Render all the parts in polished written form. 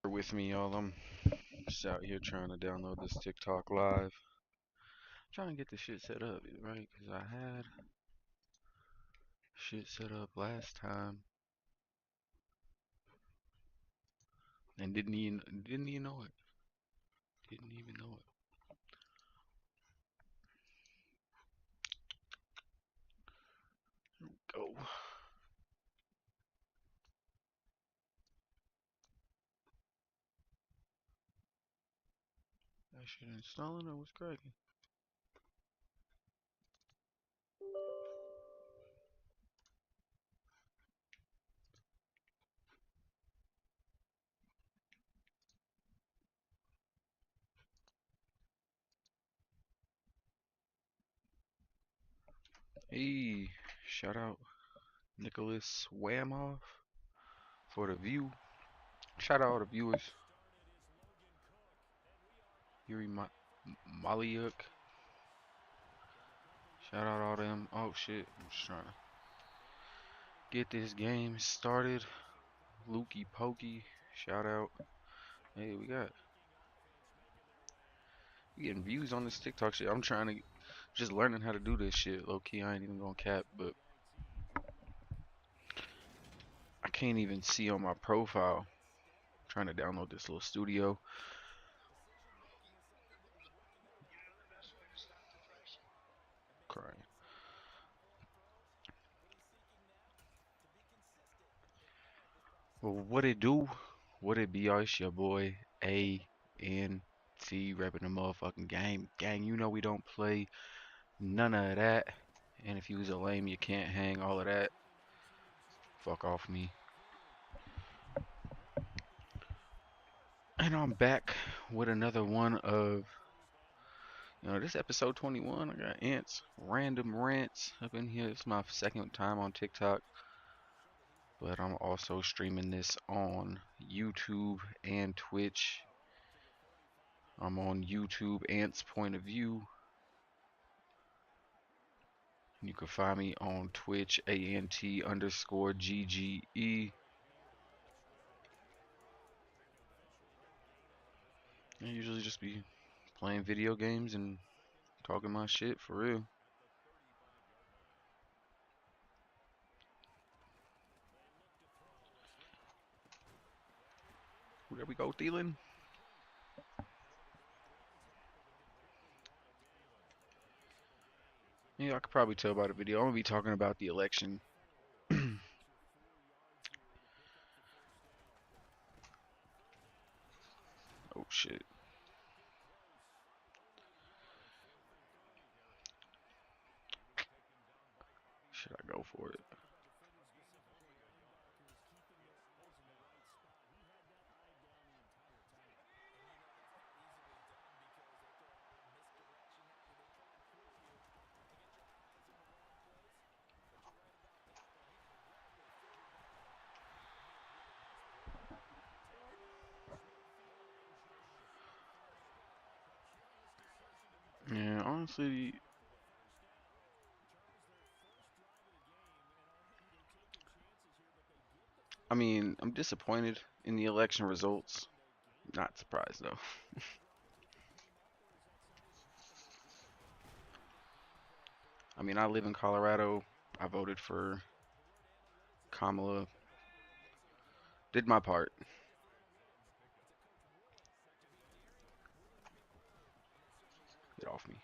With me, y'all. I'm just out here trying to download this TikTok live. Trying to get this shit set up, right? Because I had shit set up last time and didn't even know it. Didn't even know it. Go. That shit installing or what's cracking? Hey, shout out Nicholas Whamoff for the view. Shout out all the viewers. Yuri Maliuk. Shout out all them. Oh shit. I'm just trying to get this game started. Lukey Pokey. Shout out. Hey, we getting views on this TikTok shit. I'm trying to just learning how to do this shit. Low key, I ain't even gonna cap, but I can't even see on my profile. I'm trying to download this little studio. Crying. Well, what it do? What it be? Y'all? It's your boy A.N.T. repping the motherfucking game. Gang, you know we don't play none of that. And if you was a lame, you can't hang all of that. Fuck off me. And I'm back with another one of this episode 21. I got ants, random rants up in here. It's my second time on TikTok, but I'm also streaming this on YouTube and Twitch. I'm on YouTube, Ants Point of View. You can find me on Twitch, ANT_GGE. I usually just be playing video games and talking my shit for real. There we go, Thielen. Yeah, I could probably tell by the video. I'm gonna be talking about the election. Oh shit. Should I go for it? Yeah, honestly, I mean, I'm disappointed in the election results. Not surprised though. I mean, I live in Colorado. I voted for Kamala. Did my part. Get off me.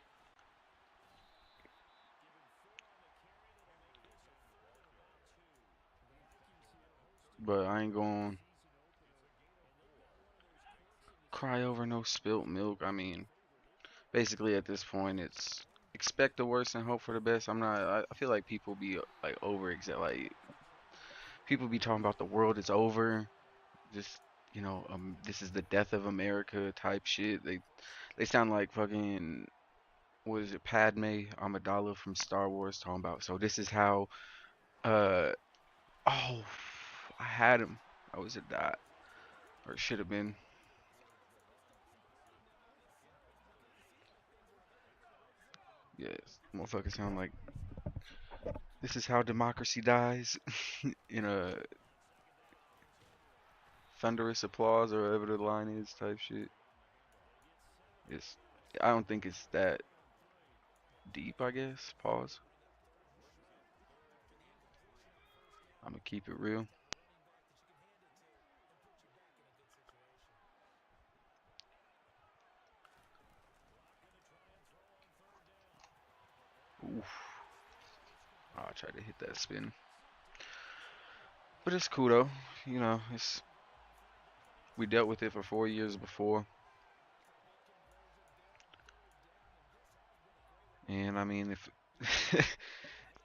But I ain't going to cry over no spilt milk. I mean, basically at this point, it's expect the worst and hope for the best. I feel like people be like like people be talking about the world is over. Just this is the death of America type shit. They sound like fucking, what is it, Padme Amidala from Star Wars talking about. So this is how uh oh, I had him. I was at that, or should have been. Yes, motherfucker sound like this is how democracy dies in a thunderous applause or whatever the line is type shit. It's I don't think it's that deep, I guess. Pause. I'm gonna keep it real. Oof. Oh, I tried to hit that spin. But it's cool though. You know, it's we dealt with it for 4 years before. And I mean if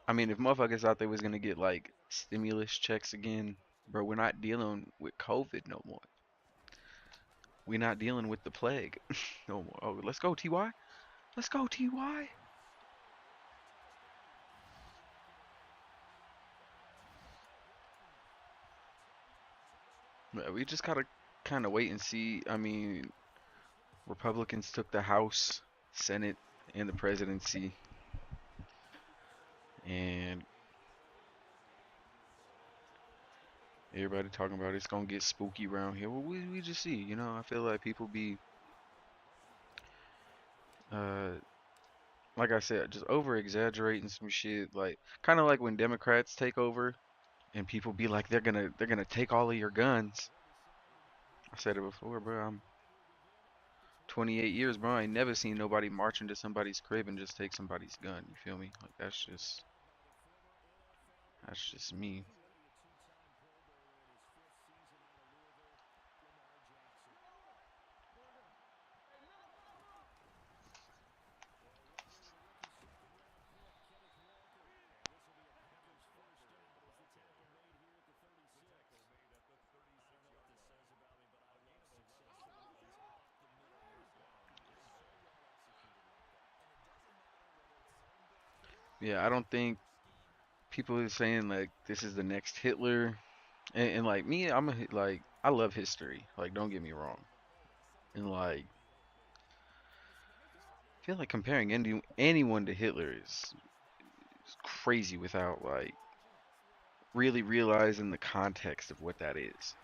I mean if motherfuckers thought they was gonna get like stimulus checks again, bro, we're not dealing with COVID no more. We're not dealing with the plague no more. Oh, let's go, TY. Let's go, TY. We just gotta kind of wait and see. I mean, Republicans took the House, Senate, and the presidency, and everybody talking about it's gonna get spooky around here. Well, we just see. You know, I feel like people be, uh, like I said, just over exaggerating some shit. Like, kind of like when Democrats take over, and people be like, they're gonna take all of your guns. I said it before, bro. I'm 28 years, bro. I ain't never seen nobody march into somebody's crib and just take somebody's gun. You feel me? Like that's just me. Yeah, I don't think people are saying like this is the next Hitler, and like me, like I love history. Like don't get me wrong, and like I feel like comparing anyone to Hitler is crazy without like really realizing the context of what that is.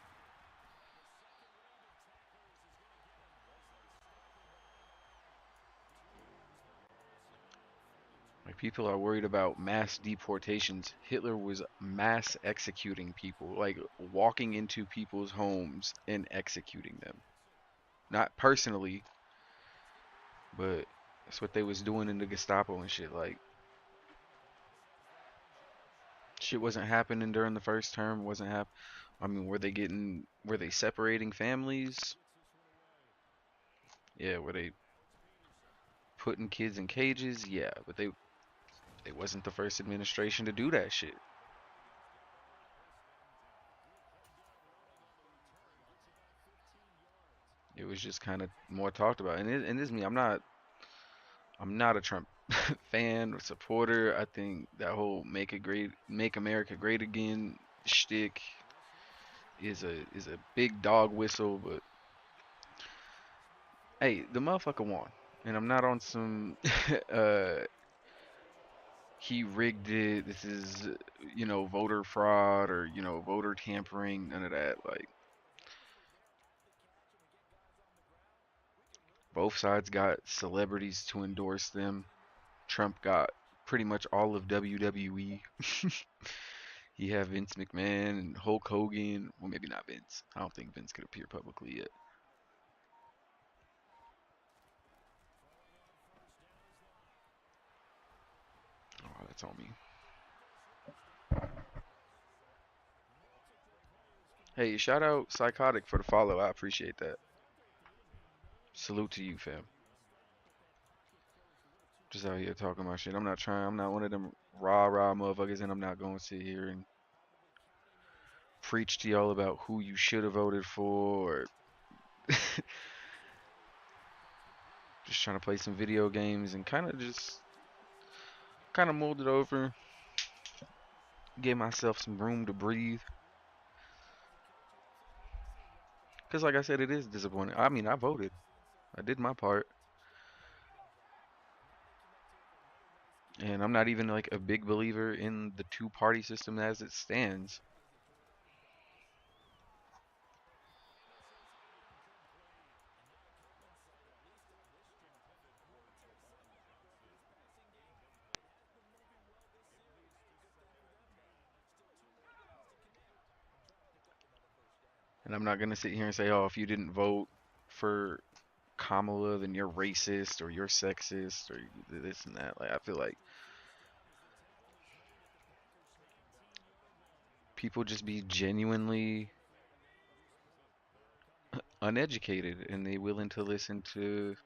Like people are worried about mass deportations. Hitler was mass executing people, like walking into people's homes and executing them. Not personally, but that's what they was doing in the Gestapo and shit. Like shit wasn't happening during the first term. Wasn't hap. I mean, were they separating families? Yeah. Were they putting kids in cages? Yeah. But they wasn't the first administration to do that shit. It was just kind of more talked about. And this is me. I'm not a Trump fan or supporter. I think that whole Make America Great Again shtick is a big dog whistle. But hey, the motherfucker won, and I'm not on some he rigged it. This is voter fraud or voter tampering. None of that. Like both sides got celebrities to endorse them. Trump got pretty much all of WWE. He had Vince McMahon and Hulk Hogan. Well, maybe not Vince. I don't think Vince could appear publicly yet. Oh, that's on me. Hey, shout out Psychotic for the follow. I appreciate that. Salute to you, fam. Just out here talking my shit. I'm not trying. I'm not one of them rah motherfuckers, and I'm not going to sit here and preach to y'all about who you should have voted for. Or just trying to play some video games and kind of mold it over, give myself some room to breathe. Cause like I said, it is disappointing. I mean, I voted. I did my part, and I'm not even like a big believer in the two-party system as it stands. And I'm not gonna sit here and say, oh, if you didn't vote for Kamala, then you're racist or you're sexist or this and that. Like, I feel like people just be genuinely uneducated and they willing to listen to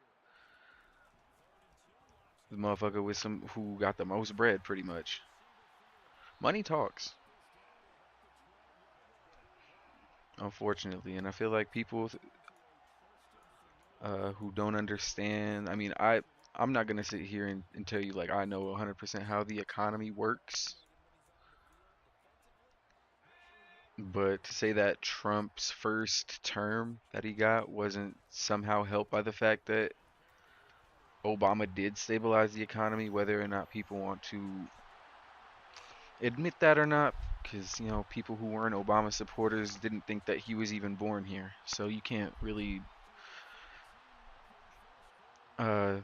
the motherfucker with some who got the most bread, pretty much. Money talks, unfortunately, and I feel like people who don't understand. I mean, I'm not gonna sit here and tell you like I know 100% how the economy works, but to say that Trump's first term that he got wasn't somehow helped by the fact that Obama did stabilize the economy, whether or not people want to admit that or not, because people who weren't Obama supporters didn't think that he was even born here, so you can't really uh,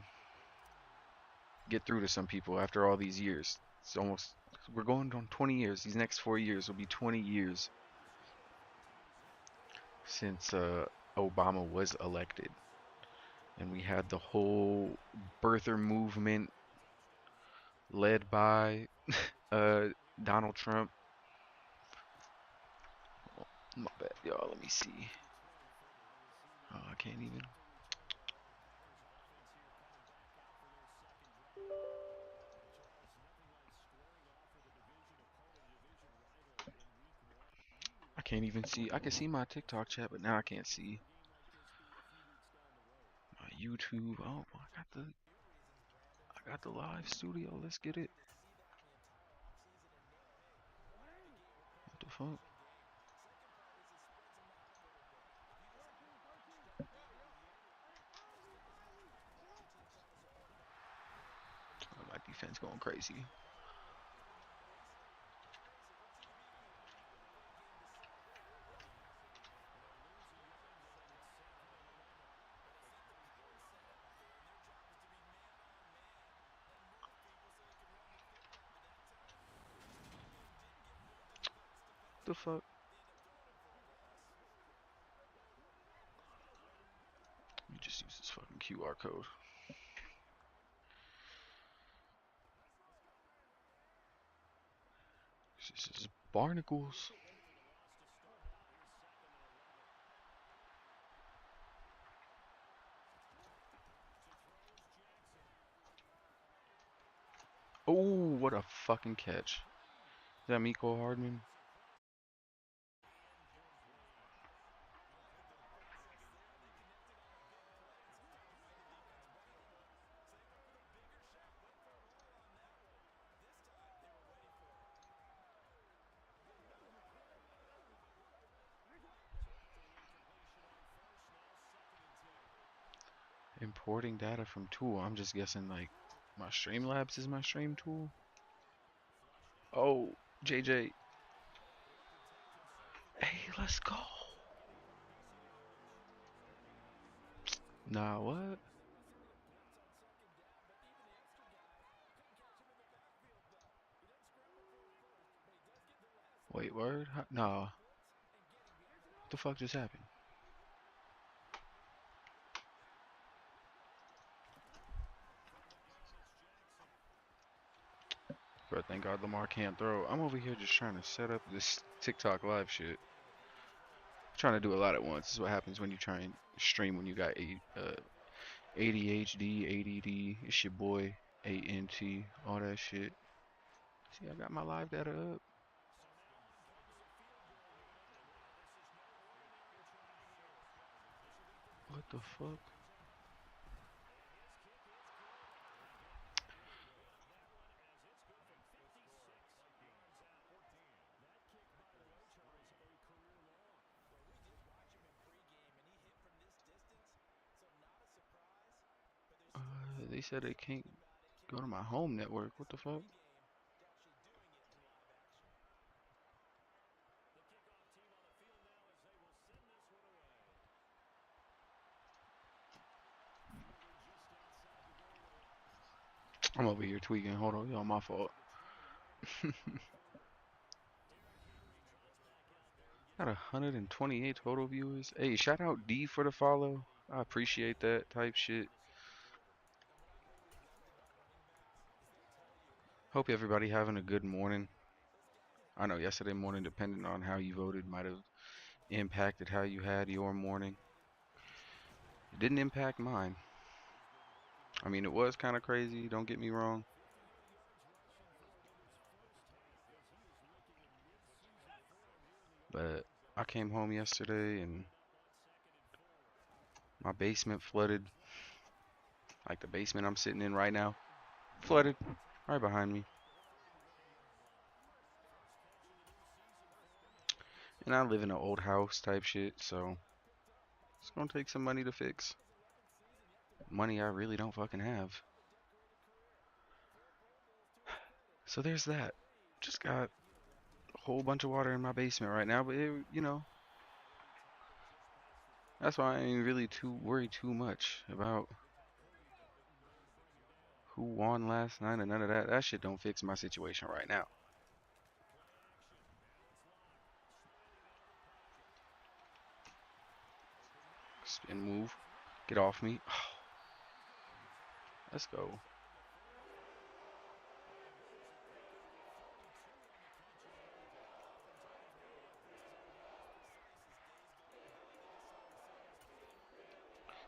get through to some people after all these years. It's almost we're going on 20 years. These next 4 years will be 20 years since Obama was elected, and we had the whole birther movement led by uh, Donald Trump. Oh, my bad, y'all. Let me see. Oh, I can't even. I can't even see. I can see my TikTok chat, but now I can't see my YouTube. Oh, I got the live studio. Let's get it. What the fuck? Oh, my defense going crazy. The fuck? Let me just use this fucking QR code. This is barnacles. Oh, what a fucking catch. Is that Miko Hardman? Importing data from tool. I'm just guessing like my Streamlabs is my stream tool. Oh, JJ. Hey, let's go. Nah, what? Wait, word? Nah. What the fuck just happened? Bro, thank God Lamar can't throw. I'm over here just trying to set up this TikTok live shit. Trying to do a lot at once. This is what happens when you try and stream when you got ADHD, ADD. It's your boy, ANT, all that shit. See, I got my live data up. What the fuck? They said they can't go to my home network. What the fuck? I'm over here tweaking. Hold on, y'all. My fault. Got 128 total viewers. Hey, shout out D for the follow. I appreciate that type shit. Hope everybody having a good morning. I know yesterday morning, depending on how you voted, might have impacted how you had your morning. It didn't impact mine. I mean, it was kind of crazy, don't get me wrong. But I came home yesterday and my basement flooded. Like the basement I'm sitting in right now, flooded right behind me. And I live in an old house type shit, so it's gonna take some money to fix. Money I really don't fucking have. So there's that. Just got a whole bunch of water in my basement right now, but that's why I ain't really too worried too much about who won last night and none of that. That shit don't fix my situation right now. Spin move. Get off me. Let's go.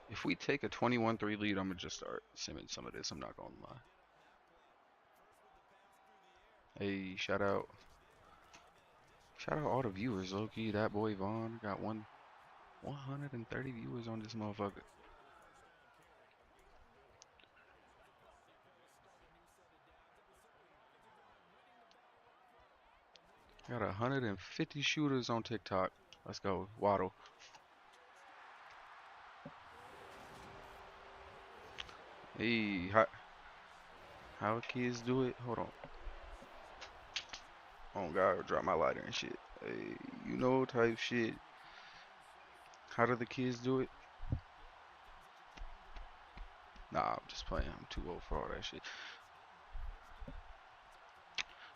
If we take a 21-3 lead, I'm gonna just start simming some of this. I'm not gonna lie. Hey, shout out all the viewers, Loki. That boy Vaughn got 130 viewers on this motherfucker. Got 150 shooters on TikTok. Let's go, Waddle. Hey, how kids do it? Hold on. Oh God, drop my lighter and shit. Hey, type shit. How do the kids do it? Nah, I'm just playing. I'm too old for all that shit.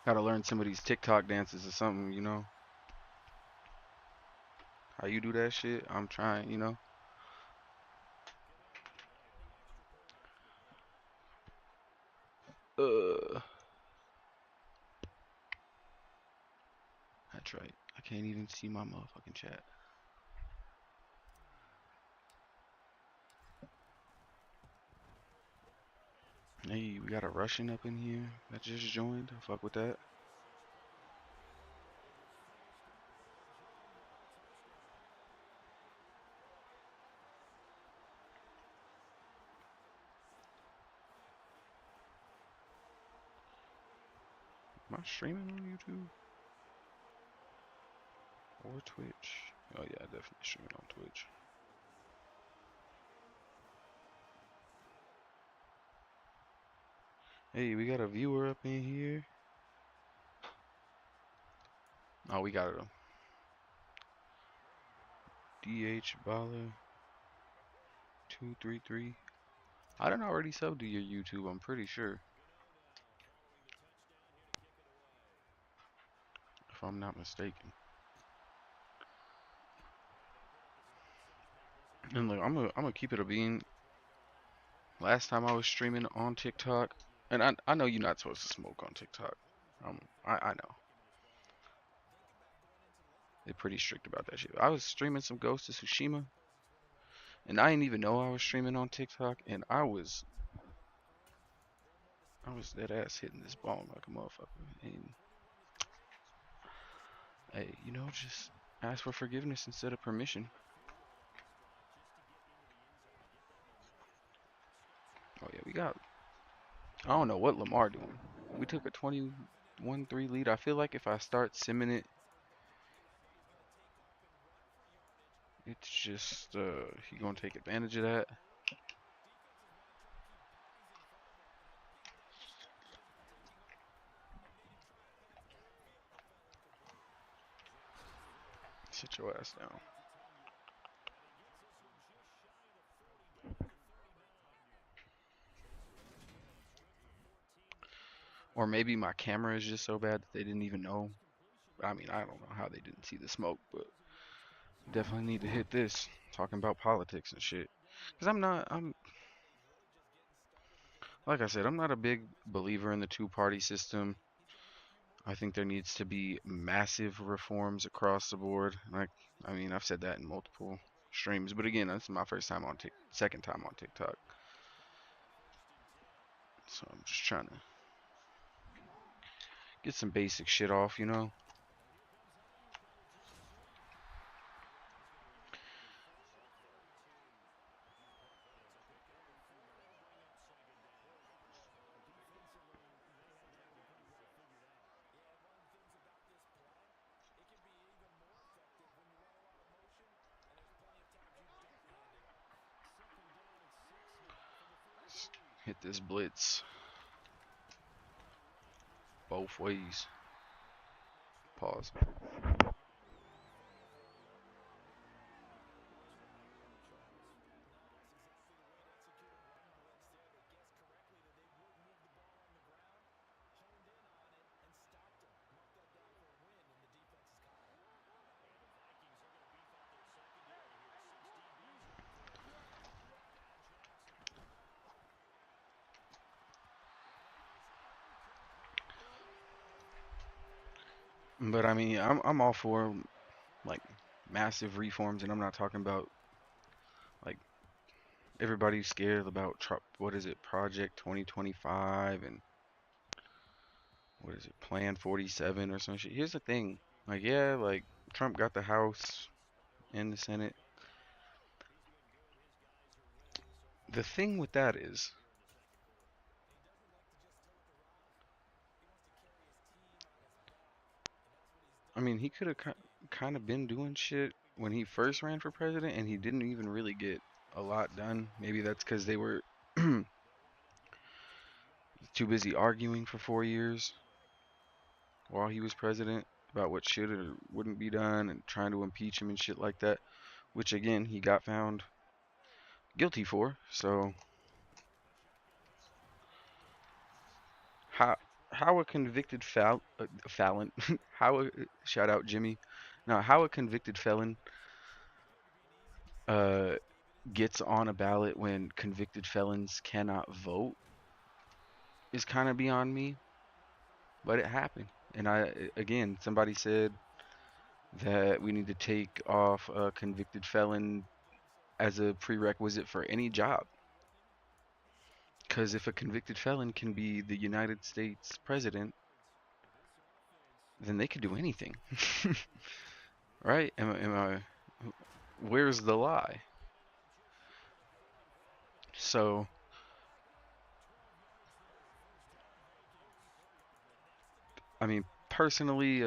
Gotta learn some of these TikTok dances or something. How you do that shit? I'm trying. Uh, that's right. I can't even see my motherfucking chat. Hey, we got a Russian up in here that just joined. Fuck with that. Am I streaming on YouTube or Twitch? Oh yeah, definitely streaming on Twitch. Hey, we got a viewer up in here. Oh, we got a DH Baller 233. I done already subbed to your YouTube, I'm pretty sure. If I'm not mistaken. And look, I'm gonna keep it a bean. Last time I was streaming on TikTok, and I know you're not supposed to smoke on TikTok. I know. They're pretty strict about that shit. I was streaming some Ghost of Tsushima, and I didn't even know I was streaming on TikTok, and I was dead ass hitting this ball like a motherfucker. And hey, just ask for forgiveness instead of permission. Oh yeah, we got. I don't know what Lamar doing. We took a 21-3 lead. I feel like if I start simming it, it's just he gonna take advantage of that. Sit your ass down. Or maybe my camera is just so bad that they didn't even know. I mean, I don't know how they didn't see the smoke, but Definitely need to hit this. Talking about politics and shit. Because like I said, I'm not a big believer in the two-party system. I think there needs to be massive reforms across the board. Like, I mean, I've said that in multiple streams, but again, that's my first time on second time on TikTok. So I'm just trying to get some basic shit off, you know? Hit this blitz both ways. Pause. But I mean, I'm all for like massive reforms, and I'm not talking about like everybody's scared about Trump. What is it, Project 2025, and what is it, Plan 47 or some shit. Here's the thing, like yeah, like Trump got the House and the Senate. The thing with that is, I mean, he could have kind of been doing shit when he first ran for president, and he didn't even really get a lot done. Maybe that's because they were too busy arguing for 4 years while he was president about what should or wouldn't be done and trying to impeach him and shit like that, which again, he got found guilty for. So, how how a convicted felon, how a, shout out Jimmy, now how a convicted felon uh gets on a ballot when convicted felons cannot vote is kind of beyond me, but it happened. And again, somebody said that we need to take off a convicted felon as a prerequisite for any job. Because if a convicted felon can be the United States president, then they could do anything. Right? Where's the lie? So, I mean, personally,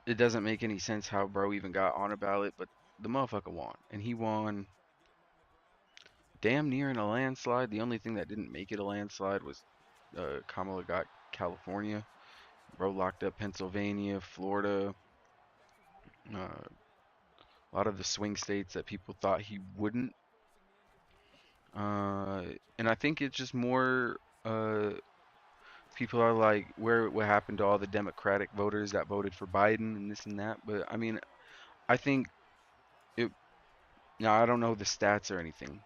it doesn't make any sense how bro even got on a ballot, but the motherfucker won. And he won damn near in a landslide. The only thing that didn't make it a landslide was Kamala got California. Bro locked up Pennsylvania, Florida, a lot of the swing states that people thought he wouldn't. Uh, and I think it's just more people are like, where what happened to all the Democratic voters that voted for Biden and this and that. But I mean, I think it. Now I don't know the stats or anything,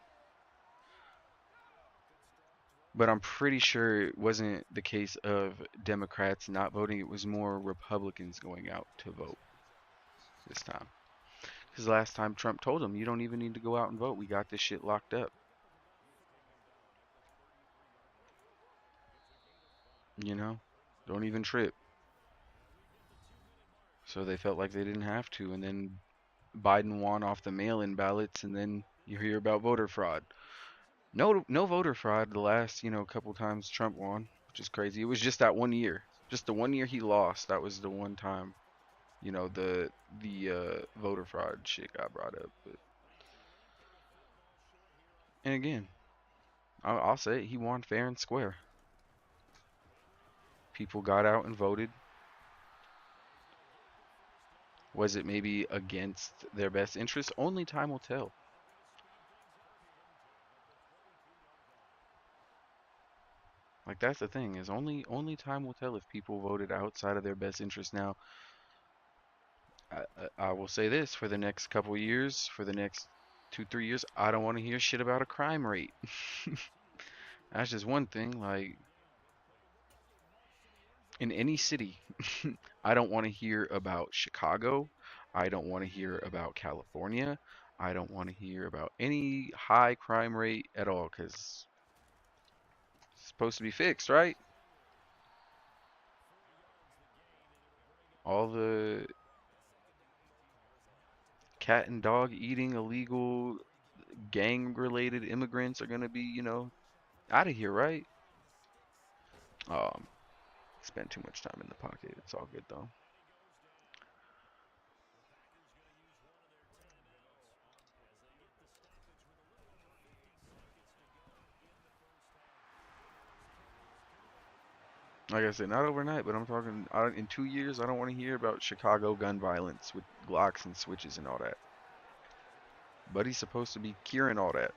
but I'm pretty sure it wasn't the case of Democrats not voting. It was more Republicans going out to vote this time. Because last time Trump told them, you don't even need to go out and vote. We got this shit locked up. You know, don't even trip. So they felt like they didn't have to. And then Biden won off the mail-in ballots, and then you hear about voter fraud. No, no voter fraud the last, couple times Trump won, which is crazy. It was just that 1 year, just the 1 year he lost. That was the one time, the voter fraud shit got brought up. But and again, I'll say it, he won fair and square. People got out and voted. Was it maybe against their best interest? Only time will tell. Like that's the thing is only time will tell if people voted outside of their best interest. Now, I will say this for the next couple years, for the next 2, 3 years, I don't want to hear shit about a crime rate. That's just one thing. Like in any city, I don't want to hear about Chicago. I don't want to hear about California. I don't want to hear about any high crime rate at all because it's supposed to be fixed, right? All the cat and dog eating illegal gang related immigrants are going to be, out of here, right? Um, Spend too much time in the pocket. It's all good though. Like I said, not overnight, but I'm talking in 2 years. I don't want to hear about Chicago gun violence with Glocks and switches and all that. But he's supposed to be curing all that.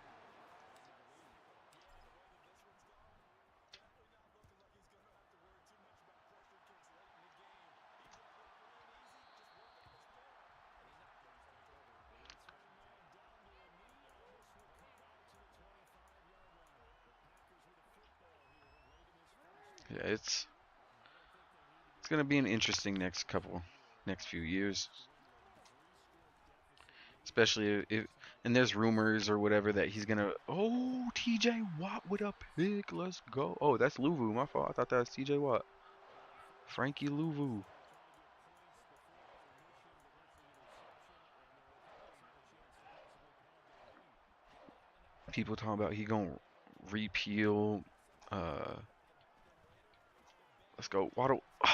Yeah, it's gonna be an interesting next few years, especially if and there's rumors or whatever that he's gonna. Oh, T.J. Watt with a pick. Let's go. Oh, that's Luvu. My fault. I thought that was T.J. Watt. Frankie Luvu. People talking about he gonna repeal. Uh, let's go. Waddle. Oh,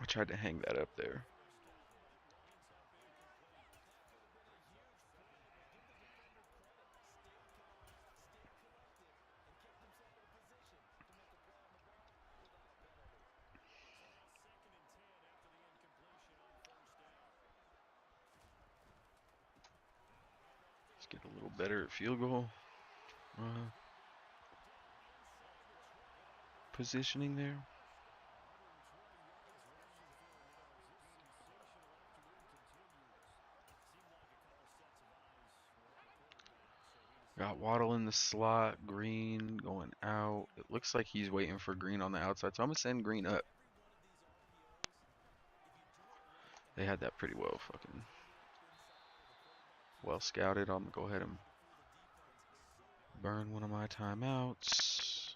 I tried to hang that up there. Let's get a little better at field goal uh, positioning there. Got Waddle in the slot. Green going out. It looks like he's waiting for Green on the outside, so I'm gonna send Green up. They had that pretty well scouted. I'm gonna go ahead and burn one of my timeouts.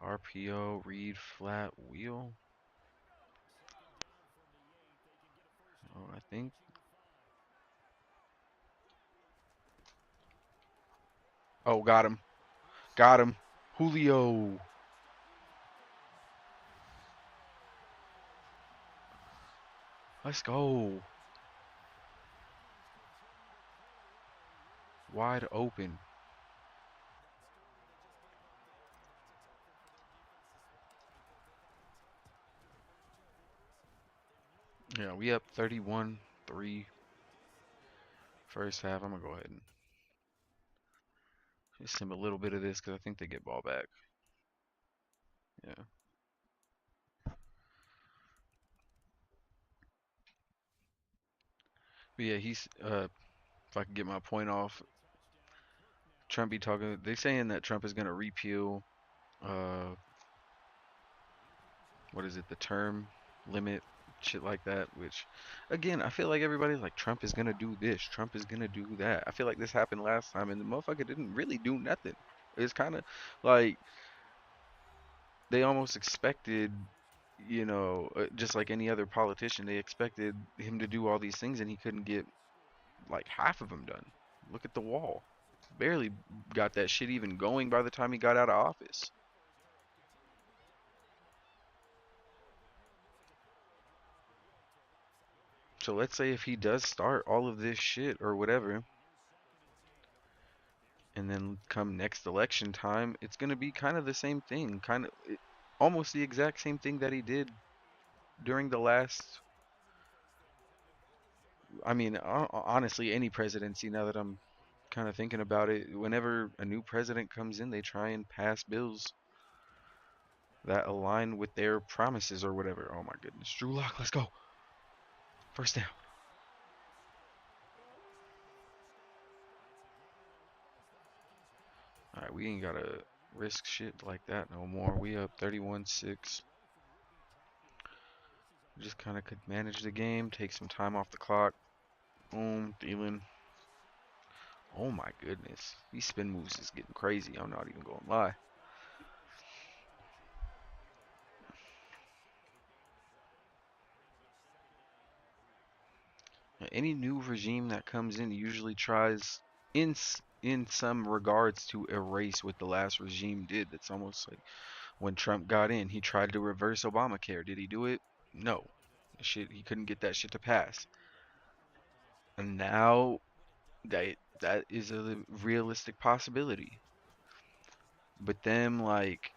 RPO, read flat wheel. Oh, I think. Oh, got him. Got him. Julio. Let's go. Wide open. Yeah, we up 31-3 first half. I'm gonna go ahead and just sim a little bit of this because I think they get ball back. Yeah. But yeah, if I can get my point off, Trump be talking. They saying that Trump is gonna repeal, uh, what is it, the term limit, shit like that. Which, again, I feel like everybody's like Trump is gonna do this, Trump is gonna do that. I feel like this happened last time, and the motherfucker didn't really do nothing. It's kind of like they almost expected, just like any other politician, they expected him to do all these things, and he couldn't get like half of them done. Look at the wall. Barely got that shit even going by the time he got out of office. So let's say if he does start all of this shit or whatever, and then come next election time, it's going to be kind of the same thing, almost the exact same thing that he did during the last. I mean, honestly, any presidency, now that I'm kind of thinking about it, whenever a new president comes in, they try and pass bills that align with their promises or whatever. Oh my goodness. Drew Lock, let's go. First down. Alright, we ain't gotta risk shit like that no more. We up 31-6. Just kind of could manage the game, take some time off the clock. Boom, Thielen. Oh my goodness. These spin moves is getting crazy. I'm not even gonna lie. Any new regime that comes in usually tries, in some regards, to erase what the last regime did. That's almost like when Trump got in, he tried to reverse Obamacare. Did he do it? No. Shit, he couldn't get that shit to pass. And now that is a realistic possibility. But them like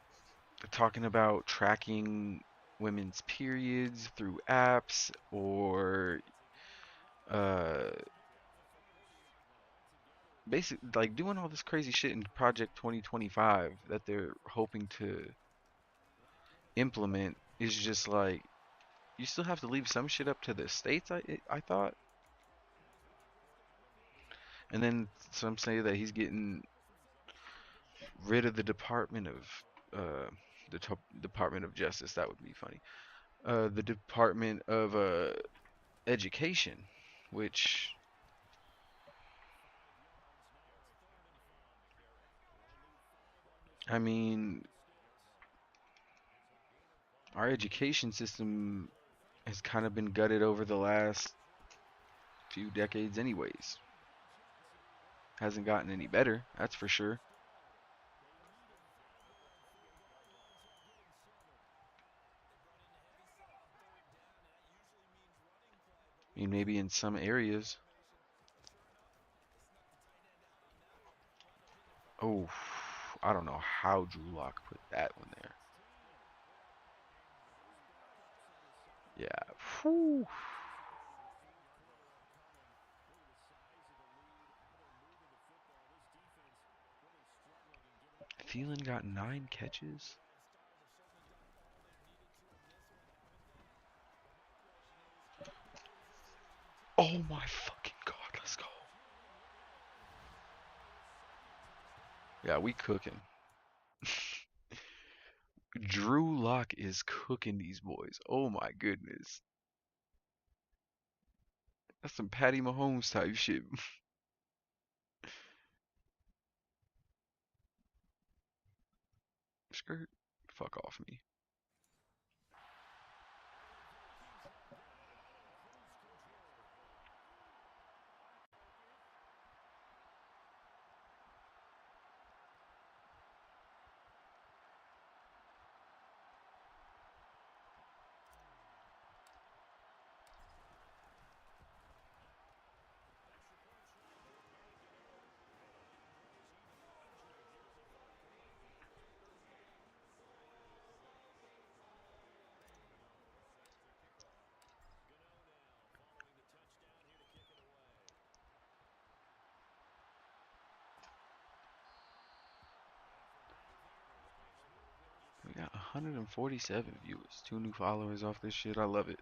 talking about tracking women's periods through apps or uh basic like doing all this crazy shit in Project 2025 that they're hoping to implement is just like you still have to leave some shit up to the states. I thought, and then some say that he's getting rid of the uh Department of Justice. That would be funny. The Department of Education, which I mean, our education system has kind of been gutted over the last few decades, anyways. Hasn't gotten any better, that's for sure. I mean, maybe in some areas. Oh, I don't know how Drew Lock put that one there. Yeah. Whew. Thielen got 9 catches. Oh my fucking god, let's go. Yeah, we cooking. Drew Lock is cooking these boys. Oh my goodness. That's some Patty Mahomes type shit. Skirt. Fuck off me. We got 147 viewers. 2 new followers off this shit. I love it.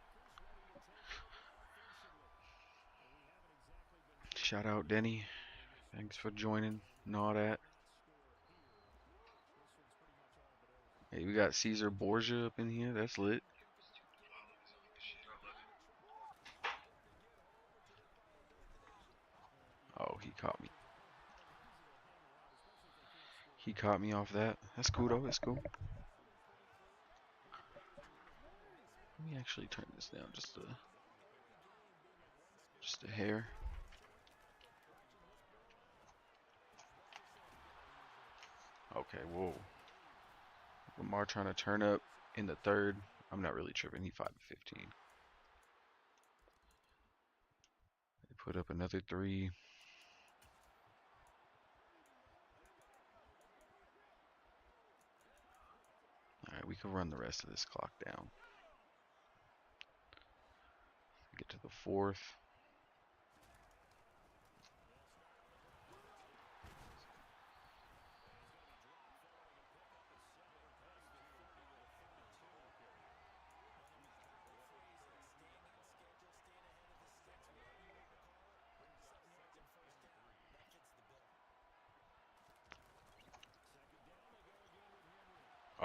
Shout out Denny. Thanks for joining and all that. Hey, we got Caesar Borgia up in here. That's lit. Oh, he caught me. He caught me off that. That's cool though. It's cool. Let me actually turn this down just a hair. Okay, whoa. Lamar trying to turn up in the third. I'm not really tripping. He 5 of 15. They put up another three. All right, we can run the rest of this clock down. Get to the fourth.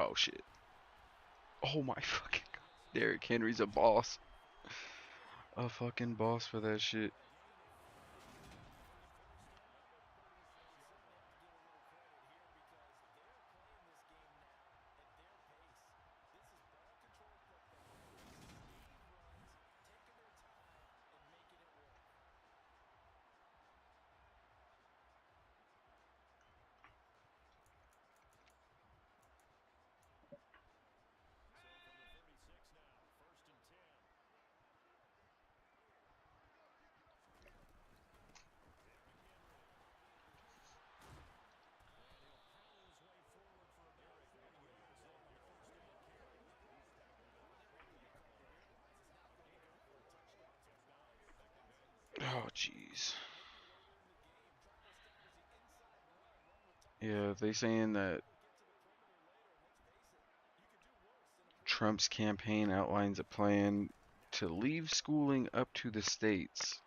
Oh shit. Oh my fucking god. Derrick Henry's a boss. A fucking boss for that shit. Oh jeez. Yeah, they saying that Trump's campaign outlines a plan to leave schooling up to the states,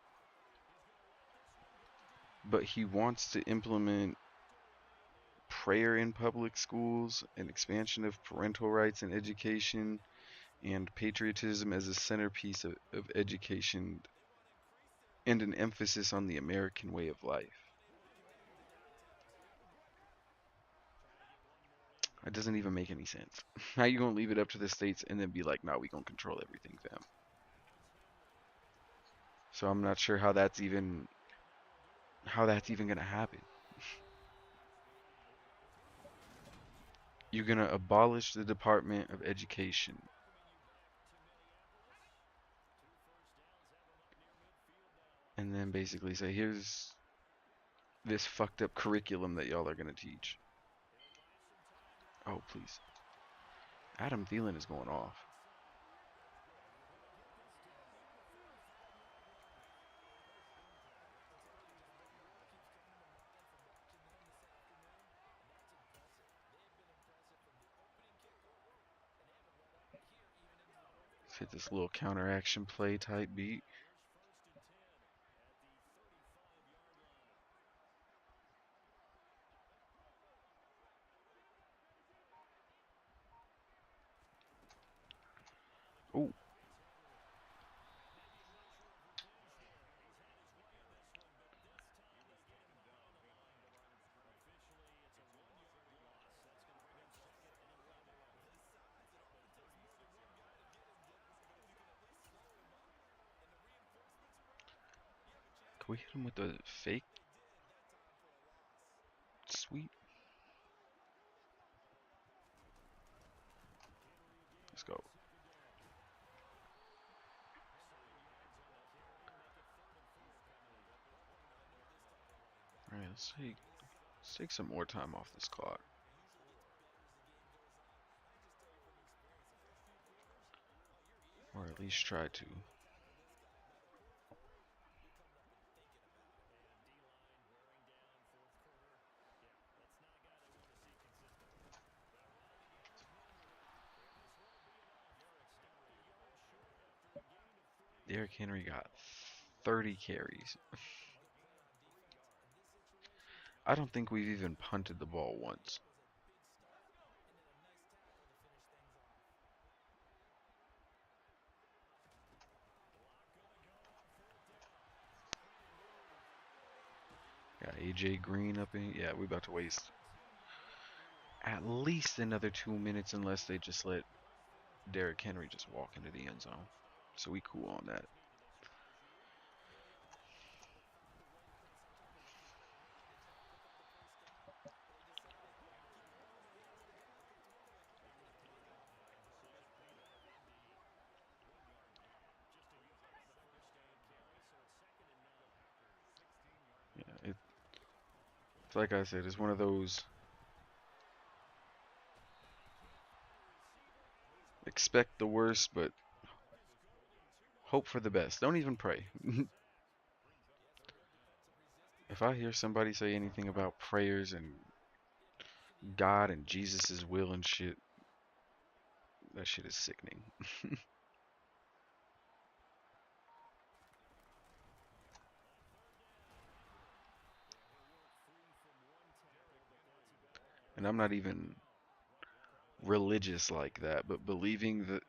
but he wants to implement prayer in public schools, an expansion of parental rights in education, and patriotism as a centerpiece of education, and an emphasis on the American way of life. It doesn't even make any sense. How you gonna leave it up to the states and then be like, "Nah, we gonna control everything, fam"? So I'm not sure how that's even gonna happen. You're gonna abolish the Department of Education and then basically say, "Here's this fucked up curriculum that y'all are gonna teach." Oh, please. Adam Thielen is going off. Let's hit this little counteraction play type beat. Oh, can we hit him with the fake sweep? Let's go. All right, let's take some more time off this clock, or at least try to. Derrick Henry got 30 carries. I don't think we've even punted the ball once. Got AJ Green up in. Yeah, we about to waste at least another 2 minutes unless they just let Derrick Henry just walk into the end zone. So we cool on that. Yeah, it's like I said, it's one of those expect the worst, but hope for the best. Don't even pray. If I hear somebody say anything about prayers and God and Jesus' will and shit, that shit is sickening. And I'm not even religious like that, but believing that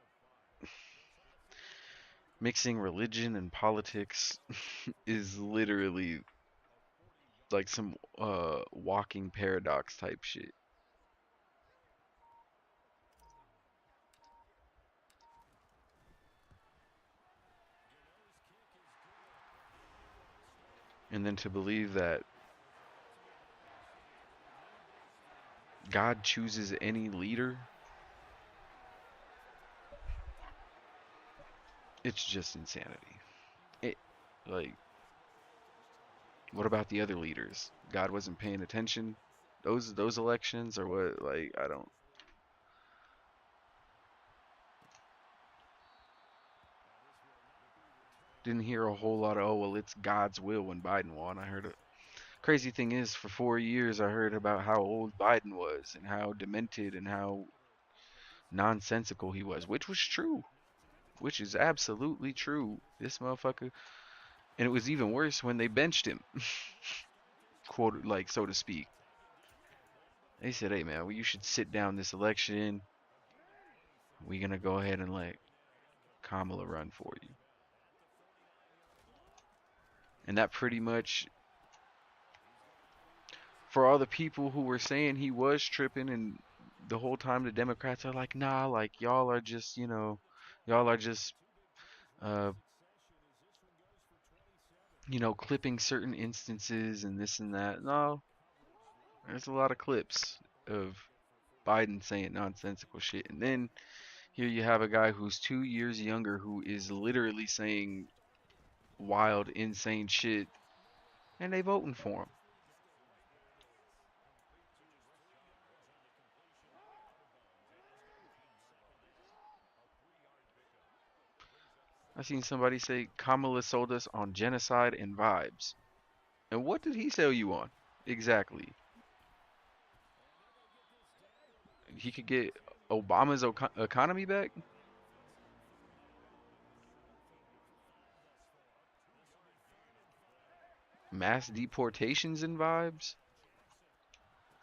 mixing religion and politics is literally like some walking paradox type shit. And then to believe that God chooses any leader, it's just insanity. It like what about the other leaders? God wasn't paying attention those elections or what? Like I don't didn't hear a whole lot of oh well it's God's will when Biden won. I heard it. Crazy thing is for 4 years I heard about how old Biden was and how demented and how nonsensical he was, which was true. Which is absolutely true. This motherfucker and it was even worse when they benched him, quote like so to speak. They said, "Hey man, well, you should sit down this election. We're gonna go ahead and let Kamala run for you." And that pretty much, for all the people who were saying he was tripping, and the whole time the Democrats are like, "Nah, like y'all are just, y'all are just, uh, clipping certain instances and this and that." No, there's a lot of clips of Biden saying nonsensical shit, and then here you have a guy who's 2 years younger who is literally saying wild, insane shit, and they voting for him. I seen somebody say Kamala sold us on genocide and vibes. And what did he sell you on? Exactly. He could get Obama's economy back? Mass deportations and vibes?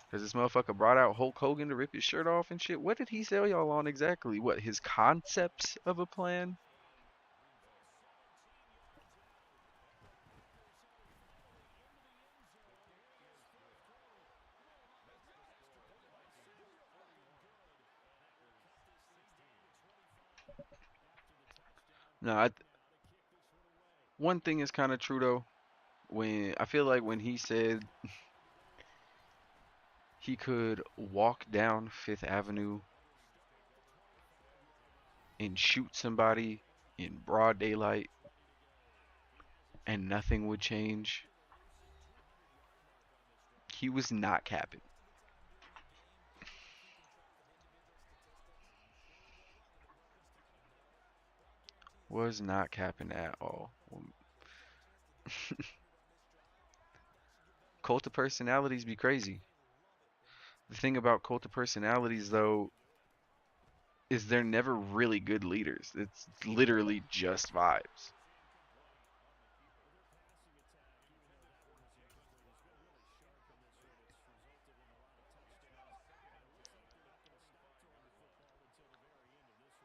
Because this motherfucker brought out Hulk Hogan to rip his shirt off and shit. What did he sell y'all on exactly? What, his concepts of a plan? No, one thing is kind of true though. When I feel like when he said he could walk down Fifth Avenue and shoot somebody in broad daylight and nothing would change, he was not capping. Was not capping at all. Cult of personalities be crazy. The thing about cult of personalities, though, is they're never really good leaders. It's literally just vibes.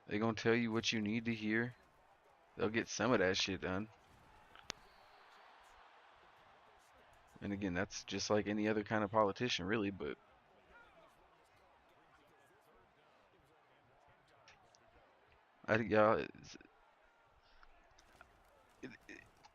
They gonna tell you what you need to hear. They'll get some of that shit done. And again, that's just like any other kind of politician, really. But I think y'all,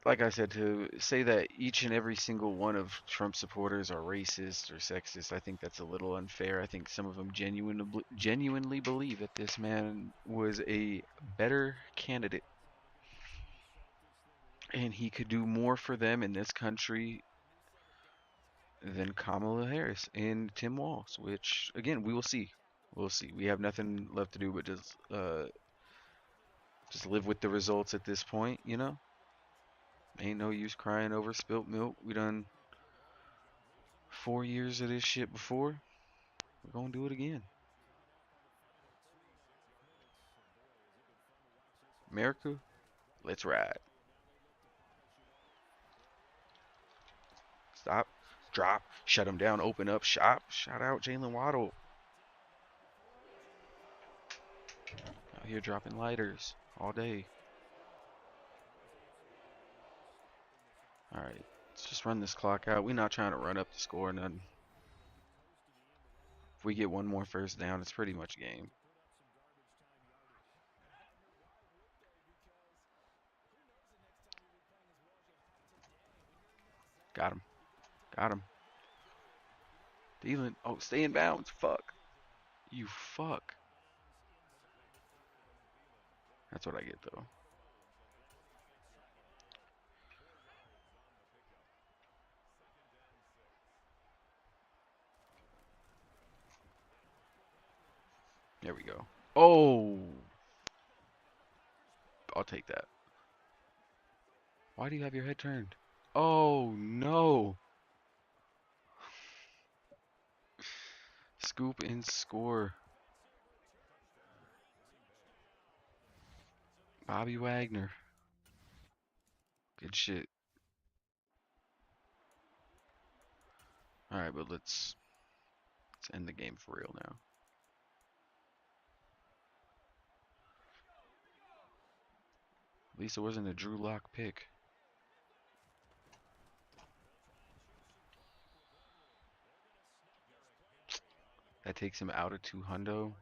like I said, to say that each and every single one of Trump supporters are racist or sexist, I think that's a little unfair. I think some of them genuinely believe that this man was a better candidate and he could do more for them in this country than Kamala Harris and Tim Walz, which again we will see. We'll see. We have nothing left to do but just live with the results at this point. Ain't no use crying over spilt milk. We done 4 years of this shit before. We're gonna do it again. America, let's ride. Stop, drop, shut them down, open up shop. Shout out Jalen Waddle. here dropping lighters all day. All right, let's just run this clock out. We're not trying to run up the score or nothing. If we get one more first down, it's pretty much game. Got him. Got him. Thielen. Oh, stay in bounds. Fuck. You fuck. That's what I get, though. There we go. Oh. I'll take that. Why do you have your head turned? Oh, no. Scoop and score. Bobby Wagner. Good shit. Alright, but let's end the game for real now. At least it wasn't a Drew Lock pick. That takes him out of 200.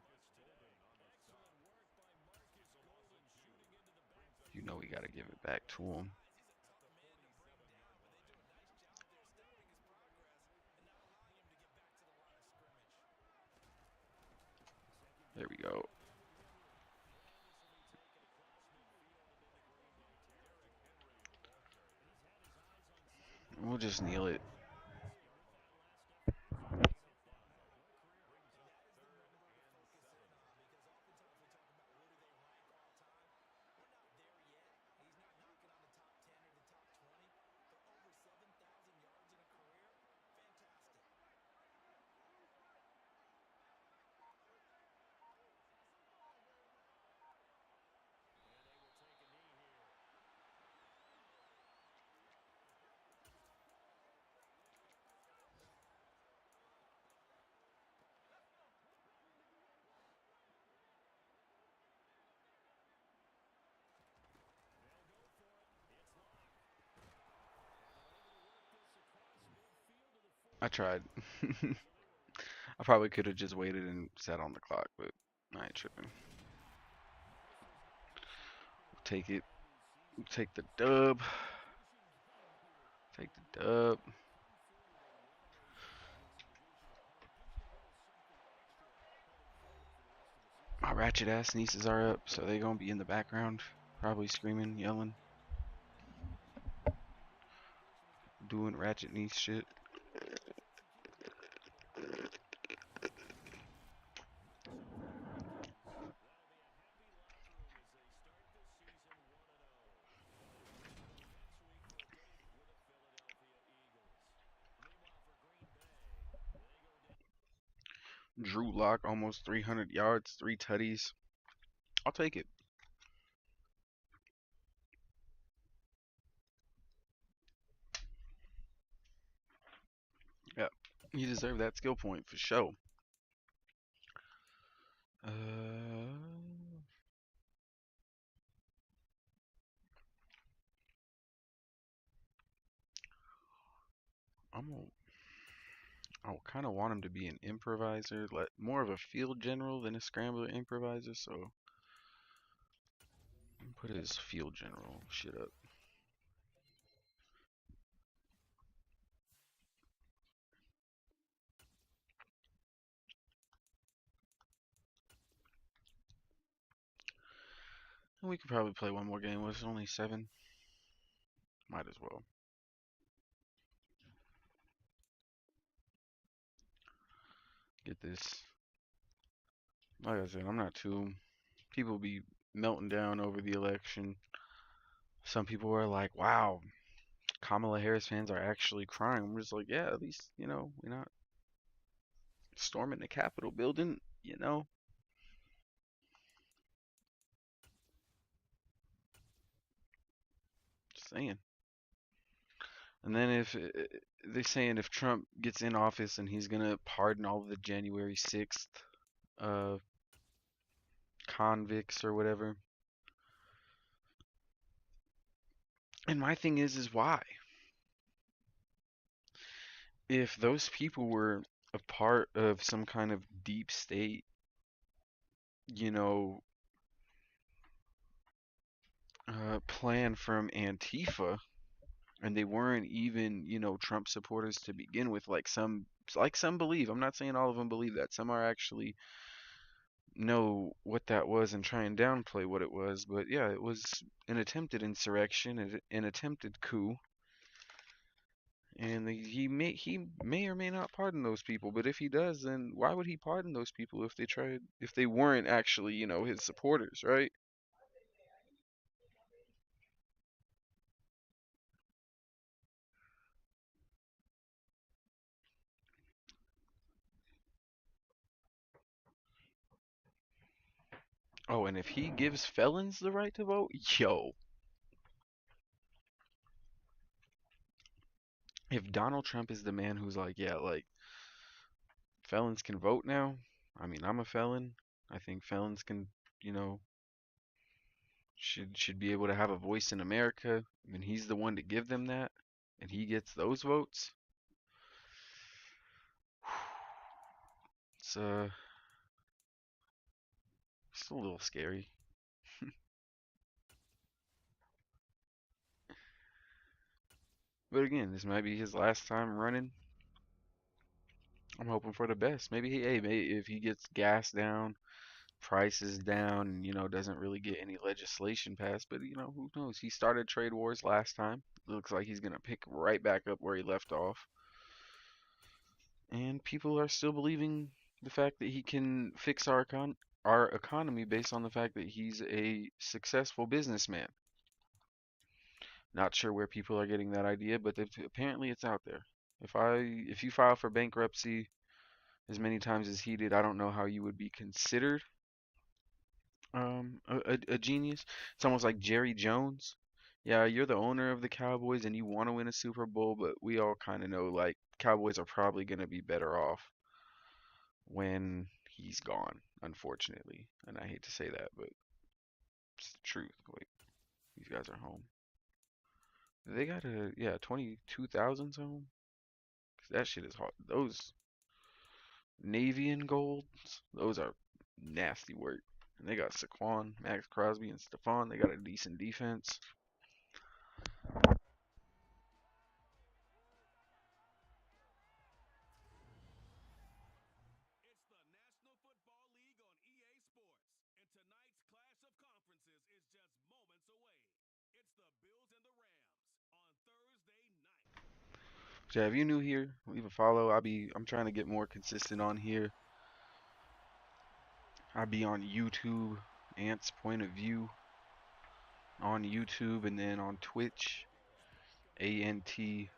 You know we gotta give it back to him. There we go. We'll just kneel it. I tried. I probably could have just waited and sat on the clock, but I ain't tripping. We'll take it. We'll take the dub. Take the dub. My ratchet ass nieces are up, so they gonna be in the background, probably screaming, yelling, doing ratchet niece shit. Drew Lock almost 300 yards, 3 tutties. I'll take it. Yeah, he deserved that skill point for sure. I kind of want him to be an improviser, more of a field general than a scrambler improviser. So put his field general shit up. And we could probably play one more game. It's only 7. Might as well. Get this. Like I said, I'm not too. People be melting down over the election. Some people are like, wow, Kamala Harris fans are actually crying. I'm just like, yeah, at least, we're not storming the Capitol building. Just saying. And then if they're saying if Trump gets in office and he's gonna pardon all of the January 6th uh, convicts or whatever. And my thing is why? If those people were a part of some kind of deep state, you know, plan from Antifa, and they weren't even, Trump supporters to begin with, like some believe. I'm not saying all of them believe that. Some are actually know what that was and try and downplay what it was. But yeah, it was an attempted insurrection, an attempted coup, and he may or may not pardon those people. But if he does, then why would he pardon those people if they weren't actually, his supporters, right? Oh, and if he gives felons the right to vote, yo, if Donald Trump is the man who's like, yeah, like felons can vote now. I mean, I'm a felon. I think felons can, you know, should be able to have a voice in America. And he's the one to give them that, and he gets those votes. It's it's a little scary. But again, this might be his last time running. I'm hoping for the best. Maybe if he gets gas down, prices down, and doesn't really get any legislation passed. But who knows? He started trade wars last time. Looks like he's gonna pick right back up where he left off. And people are still believing the fact that he can fix our economy based on the fact that he's a successful businessman. Not sure where people are getting that idea, but apparently it's out there. If you file for bankruptcy as many times as he did, I don't know how you would be considered a genius. It's almost like Jerry Jones. Yeah, you're the owner of the Cowboys and you want to win a Super Bowl, but we all kind of know like Cowboys are probably going to be better off when he's gone, unfortunately. And I hate to say that, but it's the truth. Wait, these guys are home. They got a, yeah, 22,000 home. That shit is hard. Those navy and golds, those are nasty work. And they got Saquon, Max Crosby, and Stephon. They got a decent defense. So if you new here, leave a follow. I'm trying to get more consistent on here. I'll be on YouTube, Ant's Point of View on YouTube, and then on Twitch, ANT_GGE.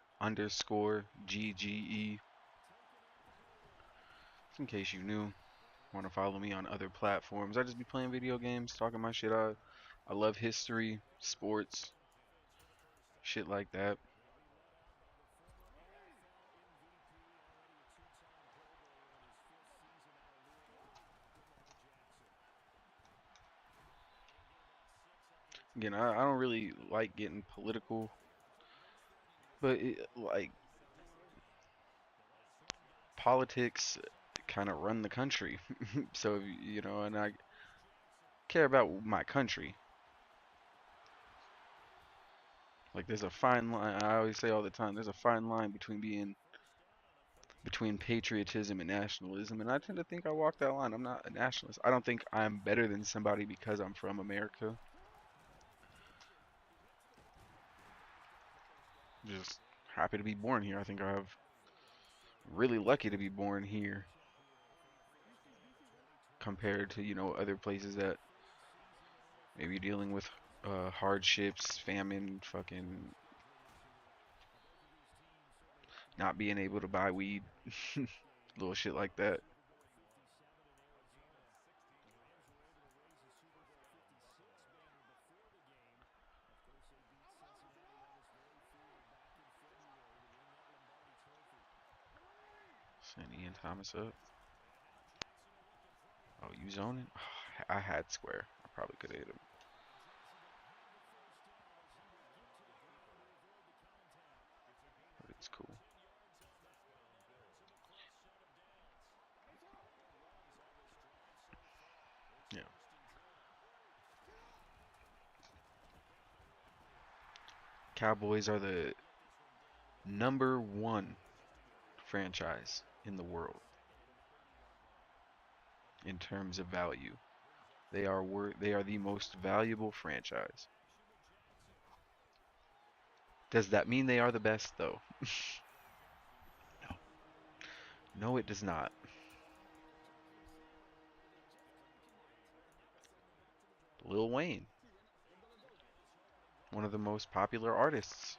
In case you new, want to follow me on other platforms. I just be playing video games, talking my shit. I love history, sports, shit like that. Again, I don't really like getting political, but like politics kind of run the country. So, and I care about my country. Like there's a fine line. I always say all the time, there's a fine line between patriotism and nationalism, and I tend to think I walk that line. I'm not a nationalist. I don't think I'm better than somebody because I'm from America. Just happy to be born here. I think I have really lucky to be born here compared to, other places that maybe dealing with hardships, famine, fucking not being able to buy weed, little shit like that. Send Ian Thomas up. Oh, you zoning? Oh, I had square. I probably could have hit him. But it's cool. Yeah. Cowboys are the number one franchise in the world in terms of value. They are the most valuable franchise. Does that mean they are the best though? No. No, it does not. Lil Wayne, one of the most popular artists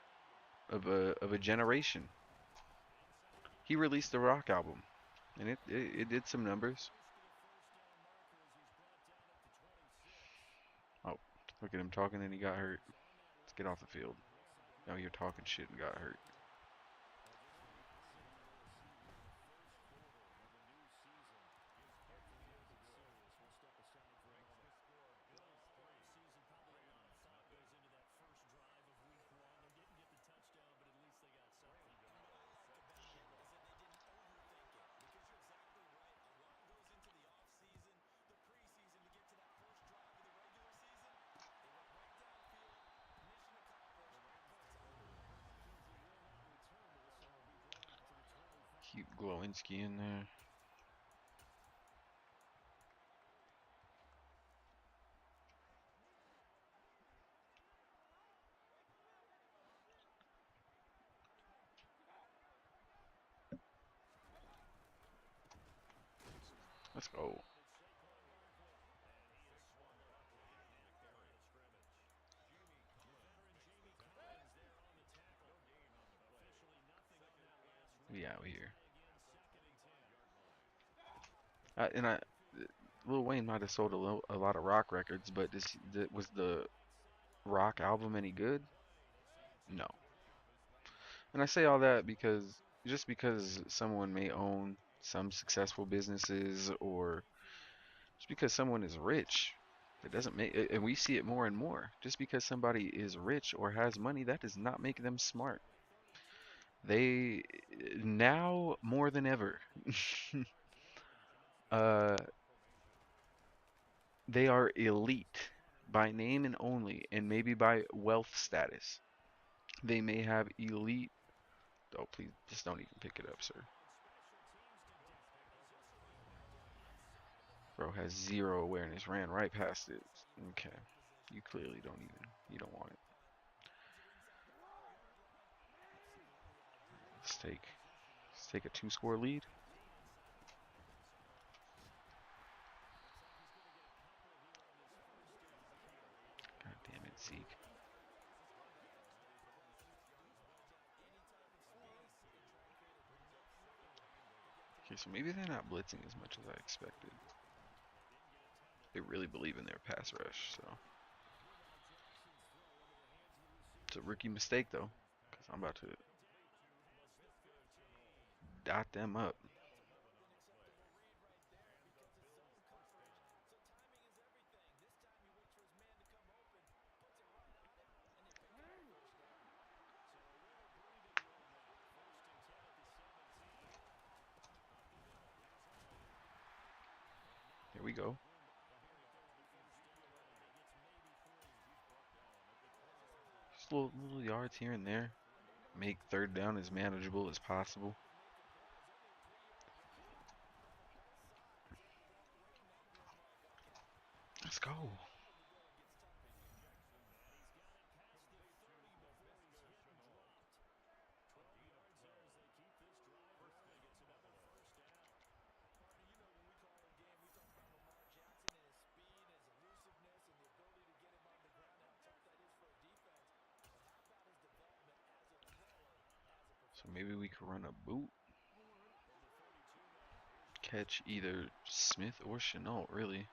of a generation. He released a rock album and it did some numbers. Oh, look at him talking and he got hurt. Let's get off the field. Now you're talking shit and got hurt. Keep Glowinski in there. Let's go. We out here. And Lil Wayne might have sold a lot of rock records, but was the rock album any good? No. And I say all that because just because someone may own some successful businesses or just because someone is rich, it doesn't make, and we see it more and more. Just because somebody is rich or has money, that does not make them smart. They now more than ever, uh, they are elite by name and only, and maybe by wealth status. They may have elite. Oh, please, just don't even pick it up, sir. Bro has zero awareness, ran right past it. Okay. You clearly don't even, you don't want it. Let's take a two-score lead. God damn it, Zeke. Okay, so maybe they're not blitzing as much as I expected. They really believe in their pass rush, so. It's a rookie mistake, though, because I'm about to dot them up. Here we go. Just little yards here and there. Make third down as manageable as possible. Let's go. So maybe we could run a boot. Catch either Smith or Chenault, really.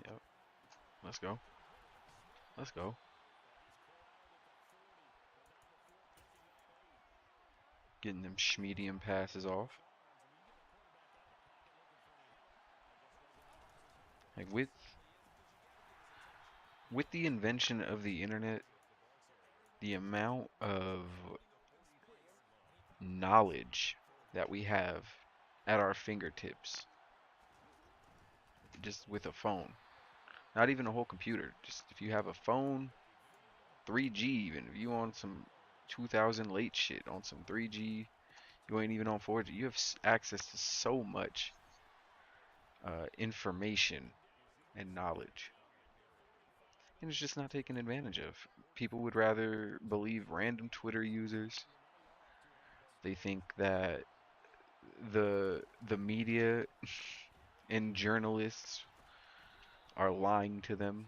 Yep. Let's go. Let's go. Getting them schmedium passes off. Like with the invention of the internet, the amount of knowledge that we have at our fingertips just with a phone. Not even a whole computer. Just if you have a phone, 3G even. If you on some 2000 late shit on some 3G, you ain't even on 4G. You have access to so much information and knowledge. And it's just not taken advantage of. People would rather believe random Twitter users. They think that the media and journalists are lying to them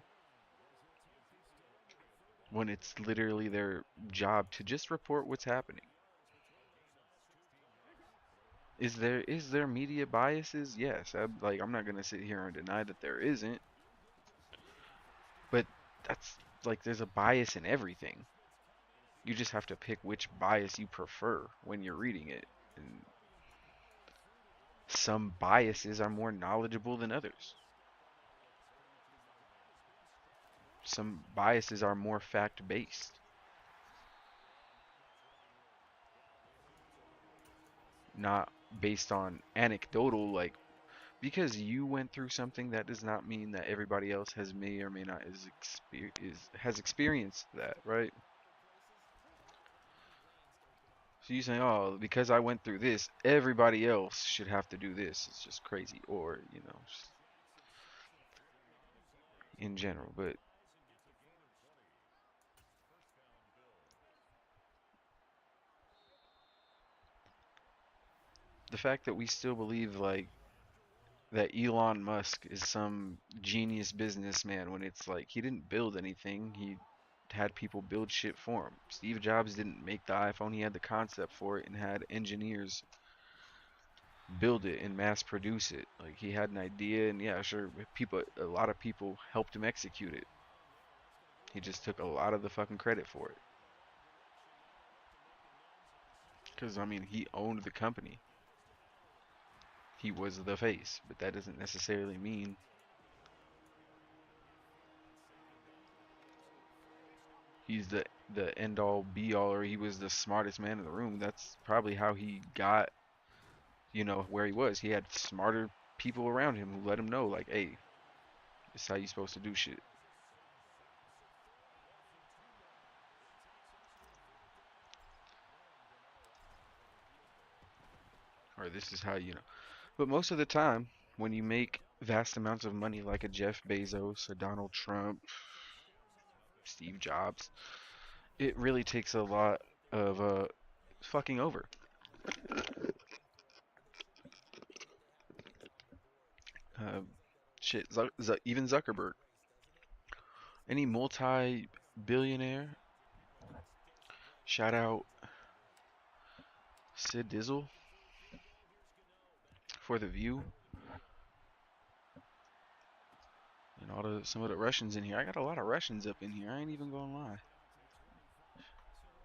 when it's literally their job to just report what's happening. Is there media biases? Yes. I'm not gonna sit here and deny that there isn't, but that's like there's a bias in everything. You just have to pick which bias you prefer when you're reading it. And some biases are more knowledgeable than others. Some biases are more fact-based, not based on anecdotal, like because you went through something that does not mean that everybody else has may or may not has experienced that, right? So you saying, oh, because I went through this, everybody else should have to do this. It's just crazy, or just in general. But the fact that we still believe like that Elon Musk is some genius businessman when it's like he didn't build anything. He had people build shit for him. Steve Jobs didn't make the iPhone. He had the concept for it and had engineers build it and mass produce it. Like he had an idea and yeah, sure, a lot of people helped him execute it. He just took a lot of the fucking credit for it. Cuz I mean, he owned the company. He was the face, but that doesn't necessarily mean he's the end all be all or he was the smartest man in the room. That's probably how he got, where he was. He had smarter people around him who let him know like, "Hey, this is how you supposed to do shit." Or this is how But most of the time when you make vast amounts of money like a Jeff Bezos, a Donald Trump, Steve Jobs, it really takes a lot of fucking over. Uh, shit, even Zuckerberg, any multi-billionaire, shout out Sid Dizzle for the View and some of the Russians in here. I got a lot of Russians up in here. I ain't even gonna lie.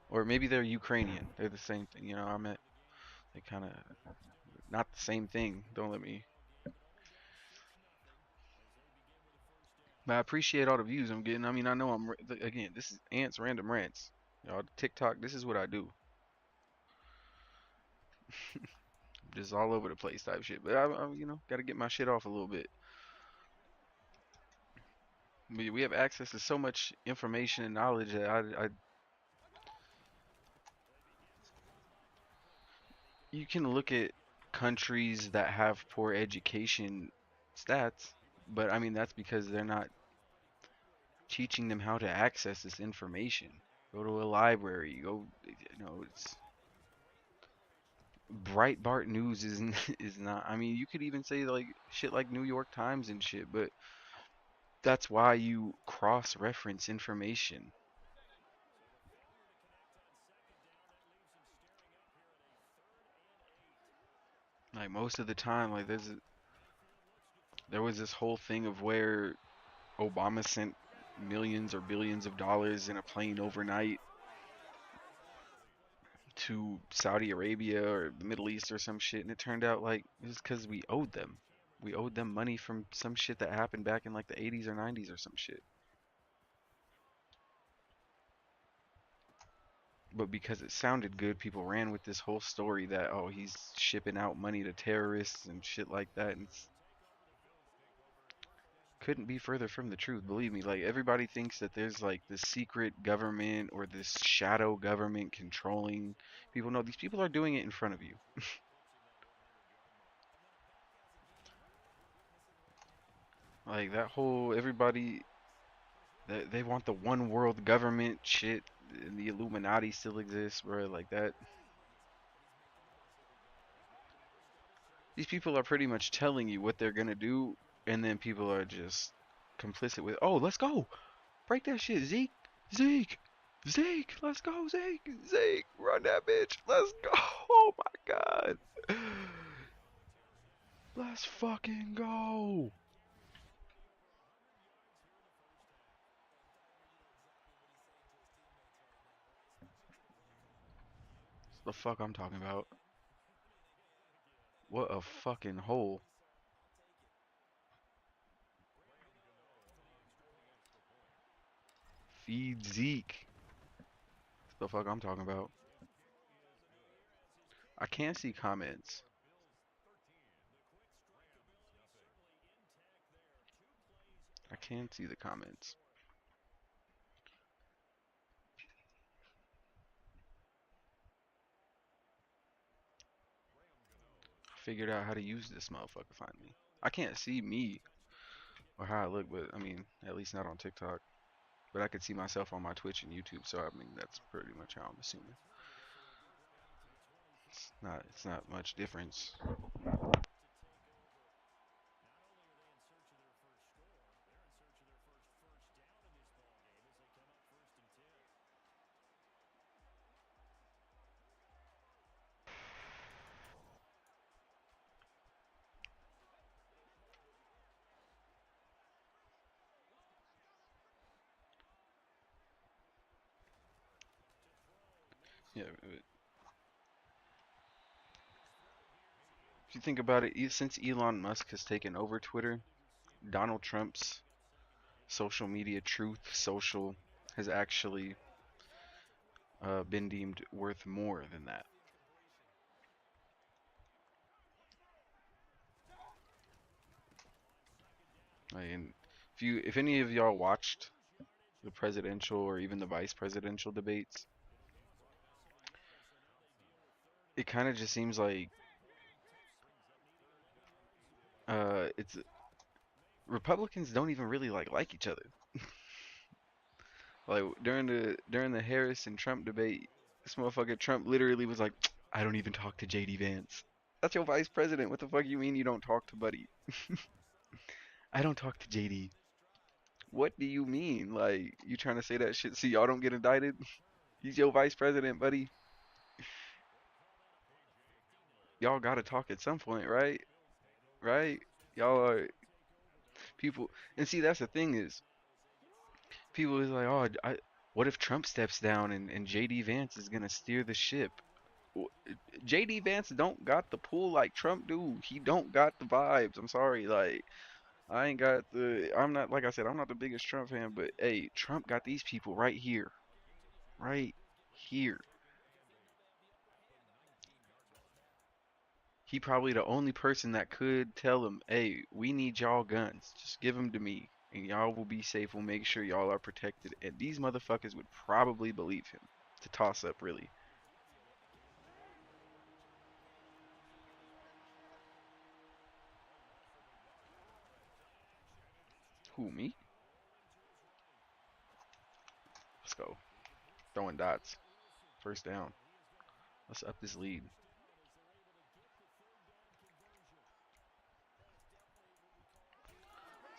Or maybe they're Ukrainian. They're the same thing. I meant they kind of not the same thing. Don't let me. But I appreciate all the views I'm getting. I mean, I know again. This is Ants Random Rants. TikTok. This is what I do. Just all over the place type shit. But I got to get my shit off a little bit. We have access to so much information and knowledge that you can look at countries that have poor education stats, but I mean that's because they're not teaching them how to access this information. Go to a library. It's Breitbart News is is not. I mean, you could even say like shit like New York Times and shit, but that's why you cross-reference information. Like most of the time, like there was this whole thing of where Obama sent millions or billions of dollars in a plane overnight to Saudi Arabia or the Middle East or some shit, and it turned out like it was because we owed them. We owed them money from some shit that happened back in like the 80s or 90s or some shit. But because it sounded good, people ran with this whole story that, oh, he's shipping out money to terrorists and shit like that. And it's couldn't be further from the truth. Believe me, like everybody thinks that there's like this secret government or this shadow government controlling people. No, these people are doing it in front of you. Like that whole everybody they want the one world government shit and the Illuminati still exists, bro. Like that. These people are pretty much telling you what they're gonna do, and then people are just complicit with, oh, let's go. Break that shit, Zeke. Zeke. Zeke. Let's go, Zeke. Zeke. Run that bitch. Let's go. Oh my god. Let's fucking go. That's the fuck I'm talking about. What a fucking hole. Feed Zeke. That's the fuck I'm talking about. I can't see comments. I can't see the comments. I figured out how to use this motherfucker finally. I can't see me or how I look, but I mean, at least not on TikTok. But I could see myself on my Twitch and YouTube, so I mean that's pretty much how I'm assuming. It's not much difference. Yeah, if you think about it, since Elon Musk has taken over Twitter, Donald Trump's social media truth social has actually been deemed worth more than that. And if any of y'all watched the presidential or even the vice presidential debates, it kind of just seems like it's Republicans don't even really like each other. Like during the Harris and Trump debate, this motherfucker Trump literally was like, "I don't even talk to JD Vance." That's your vice president. What the fuck you mean you don't talk to Buddy? I don't talk to JD. What do you mean? Like you trying to say that shit so y'all don't get indicted? He's your vice president, buddy. Y'all gotta talk at some point, right? Right? Y'all are people, and see that's the thing is people is like, oh, what if Trump steps down and JD Vance is gonna steer the ship? JD Vance don't got the pull like Trump do. He don't got the vibes. I'm sorry, like I ain't got the. I'm not like I said. I'm not the biggest Trump fan, but hey, Trump got these people right here, right here. He probably the only person that could tell him, hey, we need y'all guns. Just give them to me, and y'all will be safe. We'll make sure y'all are protected. And these motherfuckers would probably believe him. To toss up, really. Who, me? Let's go. Throwing dots. First down. Let's up this lead.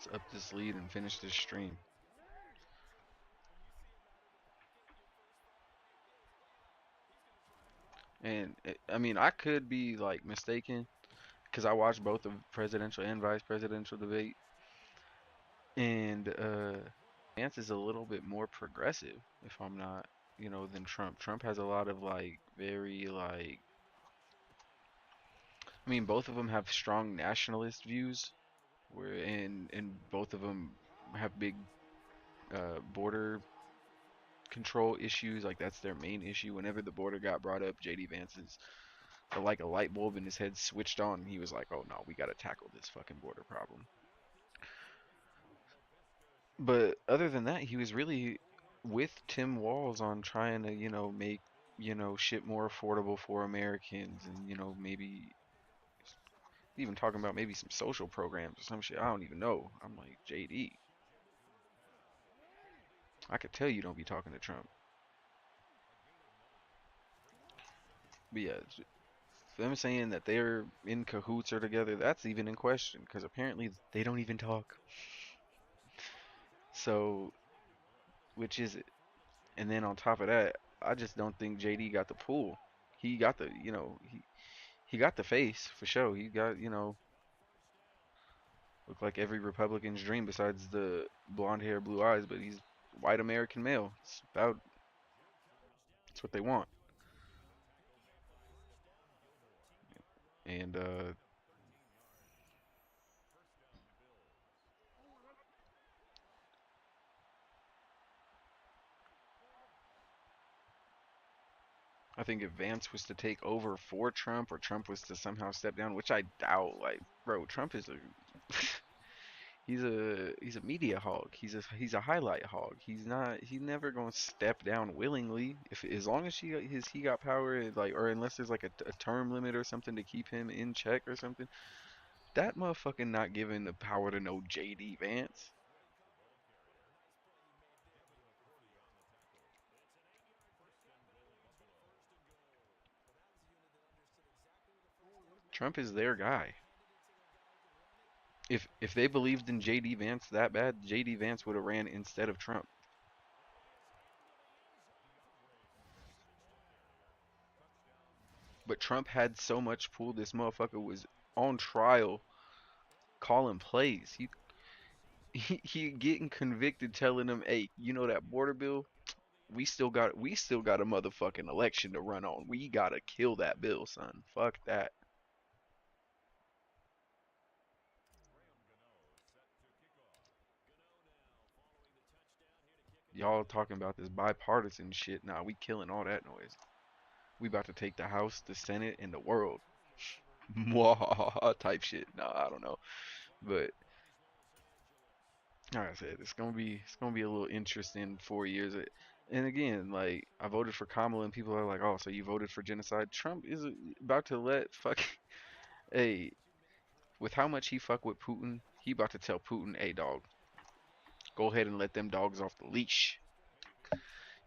Let's up this lead and finish this stream. And I mean, I could be like mistaken because I watched both the presidential and vice presidential debate, and Vance is a little bit more progressive, if I'm not, than Trump. Trump has a lot of like very like, I mean, both of them have strong nationalist views, where and both of them have big border control issues. Like that's their main issue. Whenever the border got brought up, JD Vance's like a light bulb in his head switched on. He was like, "Oh no, we got to tackle this fucking border problem." But other than that, he was really with Tim Walz on trying to, make, shit more affordable for Americans and, maybe even talking about maybe some social programs or some shit. I don't even know. I'm like, JD, I could tell you don't be talking to Trump. But yeah, them saying that they're in cahoots or together, that's even in question because apparently they don't even talk. So, which is it? And then on top of that, I just don't think JD got the pull. He got the, he got the face for sure. He got, look like every Republican's dream besides the blonde hair, blue eyes, but he's white American male. It's what they want. And I think if Vance was to take over for Trump or Trump was to somehow step down, which I doubt, like, bro, Trump is a he's a media hog. He's a highlight hog. He's never gonna step down willingly. If as long as he got power, like, or unless there's like a term limit or something to keep him in check or something, that motherfucker not given the power to know JD Vance. Trump is their guy. If they believed in JD Vance that bad, JD Vance would have ran instead of Trump. But Trump had so much pull. This motherfucker was on trial calling plays. He getting convicted, telling them, "Hey, you know that border bill? We still got a motherfucking election to run on. We gotta kill that bill, son. Fuck that." Y'all talking about this bipartisan shit? Nah, we killing all that noise. We about to take the House, the Senate, and the world. Mwahaha type shit. Nah, I don't know. But like I said, it's gonna be a little interesting 4 years. And again, like I voted for Kamala, and people are like, "Oh, so you voted for genocide?" Trump is about to let fuck. Hey, with how much he fuck with Putin, he about to tell Putin, "Hey, dog, go ahead and let them dogs off the leash."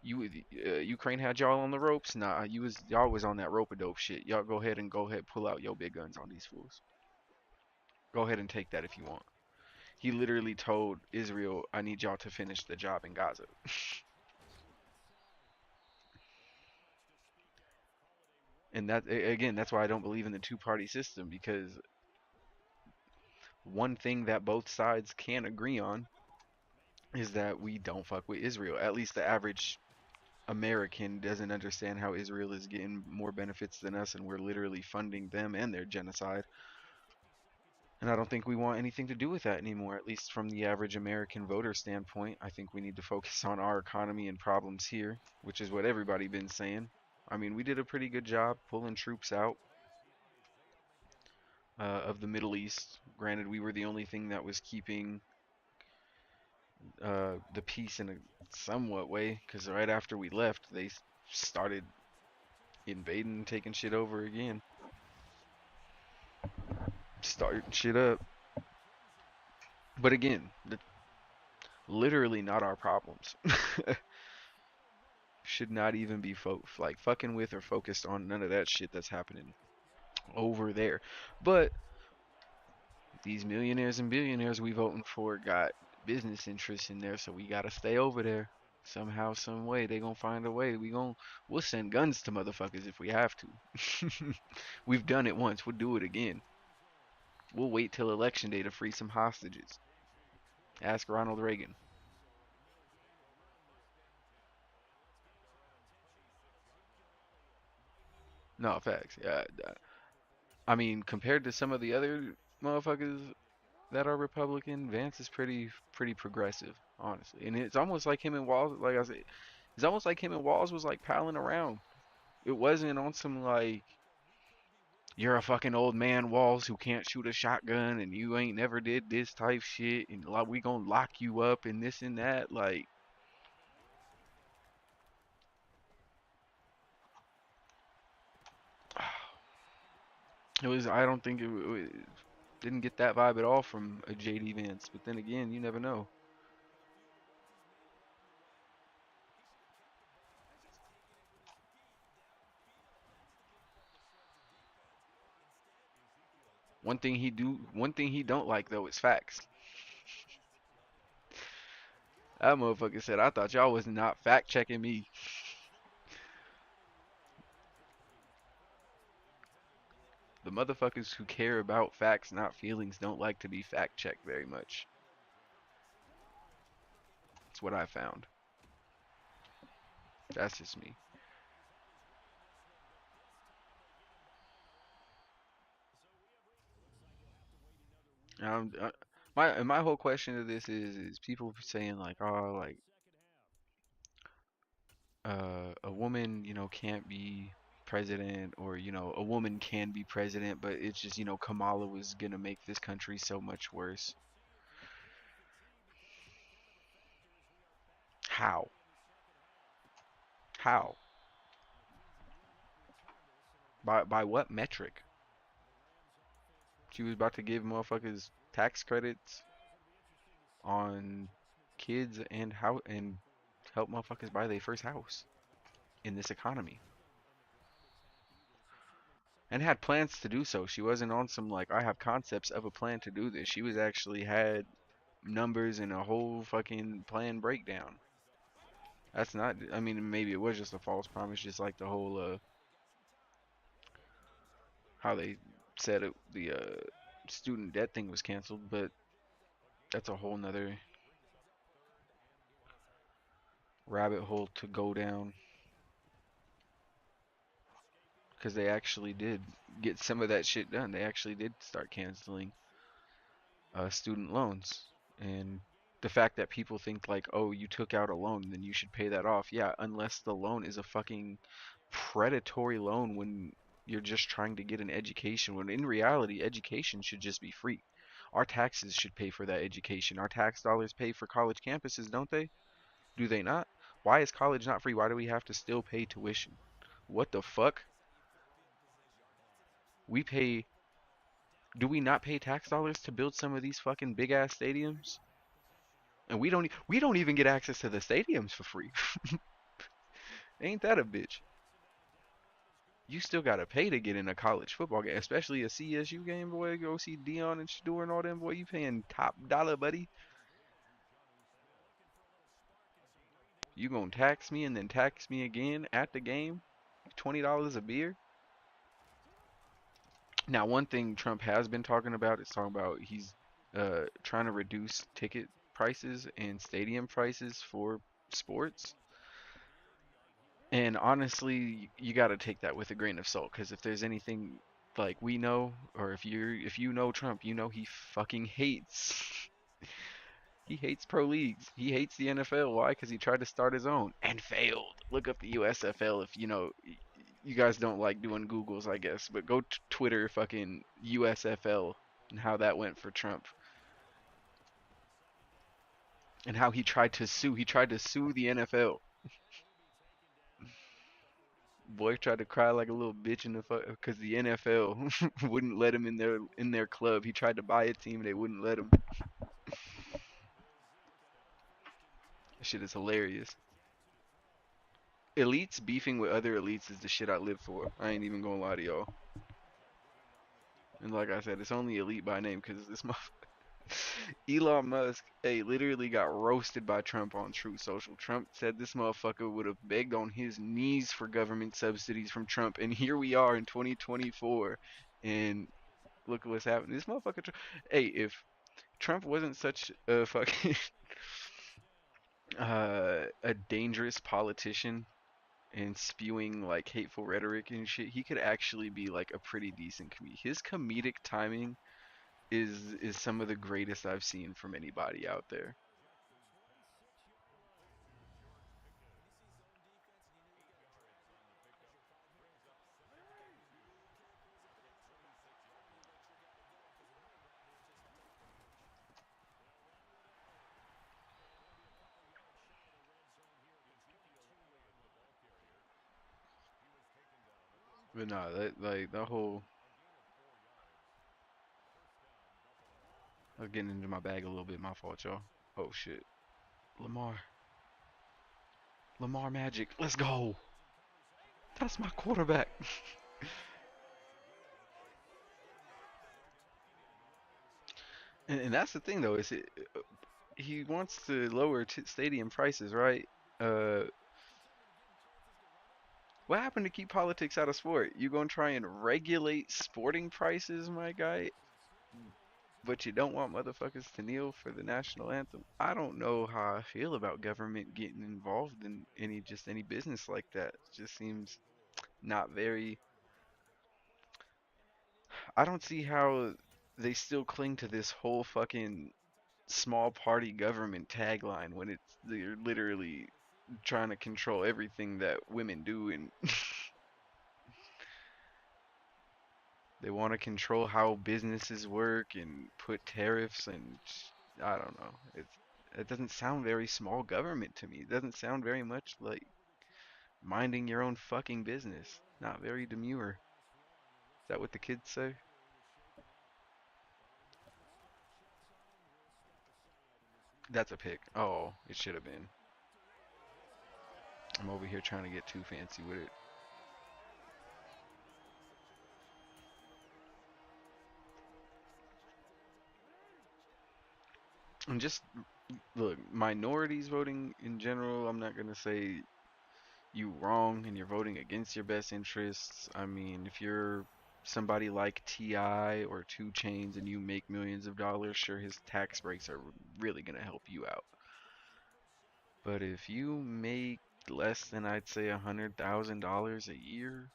Ukraine had y'all on the ropes. Nah, y'all was on that rope a dope shit. Y'all go ahead pull out your big guns on these fools. Go ahead and take that if you want. He literally told Israel, "I need y'all to finish the job in Gaza." And again, that's why I don't believe in the two-party system because one thing that both sides can agree on is that we don't fuck with Israel. At least the average American doesn't understand how Israel is getting more benefits than us and we're literally funding them and their genocide. And I don't think we want anything to do with that anymore, at least from the average American voter standpoint. I think we need to focus on our economy and problems here, which is what everybody been saying. I mean, we did a pretty good job pulling troops out of the Middle East. Granted, we were the only thing that was keeping the peace in a somewhat way, because right after we left, they started invading, taking shit over again, starting shit up. But again, literally not our problems. Should not even be like fucking with or focused on none of that shit that's happening over there. But these millionaires and billionaires we voting for got business interests in there, so we gotta stay over there. Somehow, some way, they gonna find a way. We'll send guns to motherfuckers if we have to. We've done it once. We'll do it again. We'll wait till election day to free some hostages. Ask Ronald Reagan. No, facts. Yeah, I mean, compared to some of the other motherfuckers that are Republican, Vance is pretty progressive, honestly. And it's almost like him and Walls, like I said, it's almost like him and Walls was like palling around. It wasn't on some like you're a fucking old man, Walls, who can't shoot a shotgun, and you ain't never did this type shit, and like we gonna lock you up and this and that. Like it was, I don't think it didn't get that vibe at all from a JD Vance. But then again, you never know. One thing he don't like though is facts. That motherfucker said, "I thought y'all was not fact checking me." The motherfuckers who care about facts, not feelings, don't like to be fact checked very much. That's what I found. That's just me. Um, uh, my whole question to this is people saying like, oh, like a woman, can't be president, or a woman can be president, but it's just Kamala was gonna make this country so much worse. How? How? By what metric? She was about to give motherfuckers tax credits on kids and how and help motherfuckers buy their first house in this economy. And had plans to do so. She wasn't on some like I have concepts of a plan to do this. She was actually had numbers and a whole fucking plan breakdown. That's not, I mean, maybe it was just a false promise, just like the whole how they said it, the student debt thing was canceled, but that's a whole nother rabbit hole to go down, because they actually did get some of that shit done. They actually did start canceling student loans. And the fact that people think like, oh, you took out a loan, then you should pay that off. Yeah, unless the loan is a fucking predatory loan when you're just trying to get an education, when in reality, education should just be free. Our taxes should pay for that education. Our tax dollars pay for college campuses, don't they? Do they not? Why is college not free? Why do we have to still pay tuition? What the fuck? We pay, do we not pay tax dollars to build some of these fucking big ass stadiums? And we don't even get access to the stadiums for free. Ain't that a bitch? You still gotta pay to get in a college football game, especially a CSU game, boy. Go see Dion and Shador and all them, boy. You paying top dollar, buddy. You gonna tax me and then tax me again at the game? $20 a beer? Now, one thing Trump has been talking about is talking about he's trying to reduce ticket prices and stadium prices for sports. And honestly, you got to take that with a grain of salt, because if there's anything like we know, or if you know Trump, you know he fucking hates he hates pro leagues. He hates the NFL. Why? Because he tried to start his own and failed. Look up the USFL if you guys don't like doing Googles, I guess, but go Twitter fucking USFL and how that went for Trump, and how he tried to sue. He tried to sue the NFL. Boy tried to cry like a little bitch in the fuck because the NFL wouldn't let him in their club. He tried to buy a team, they wouldn't let him. That shit is hilarious. Elites beefing with other elites is the shit I live for. I ain't even gonna lie to y'all. And like I said, it's only elite by name because this Elon Musk, hey, literally got roasted by Trump on Truth Social. Trump said this motherfucker would have begged on his knees for government subsidies from Trump, and here we are in 2024, and look what's happening. This motherfucker, hey, if Trump wasn't such a fucking a dangerous politician and spewing like hateful rhetoric and shit, he could actually be like a pretty decent comedian. His comedic timing is some of the greatest I've seen from anybody out there. But no, that like the whole I'm getting into my bag a little bit. My fault, y'all. Oh shit, Lamar, Lamar Magic, let's go. That's my quarterback. And that's the thing though, is he wants to lower stadium prices, right? Uh, what happened to keep politics out of sport? You gonna try and regulate sporting prices, my guy? But you don't want motherfuckers to kneel for the national anthem. I don't know how I feel about government getting involved in any business like that. It just seems not very. I don't see how they still cling to this whole fucking small party government tagline when they're literally trying to control everything that women do, and they want to control how businesses work and put tariffs and I don't know. It doesn't sound very small government to me. It doesn't sound very much like minding your own fucking business. Not very demure. Is that what the kids say? That's a pick. Oh, it should have been. I'm over here trying to get too fancy with it. And just look, minorities voting in general, I'm not gonna say you wrong and you're voting against your best interests. I mean, if you're somebody like T.I. or Two Chains and you make millions of dollars, sure his tax breaks are really gonna help you out. But if you make less than I'd say $100,000 a year,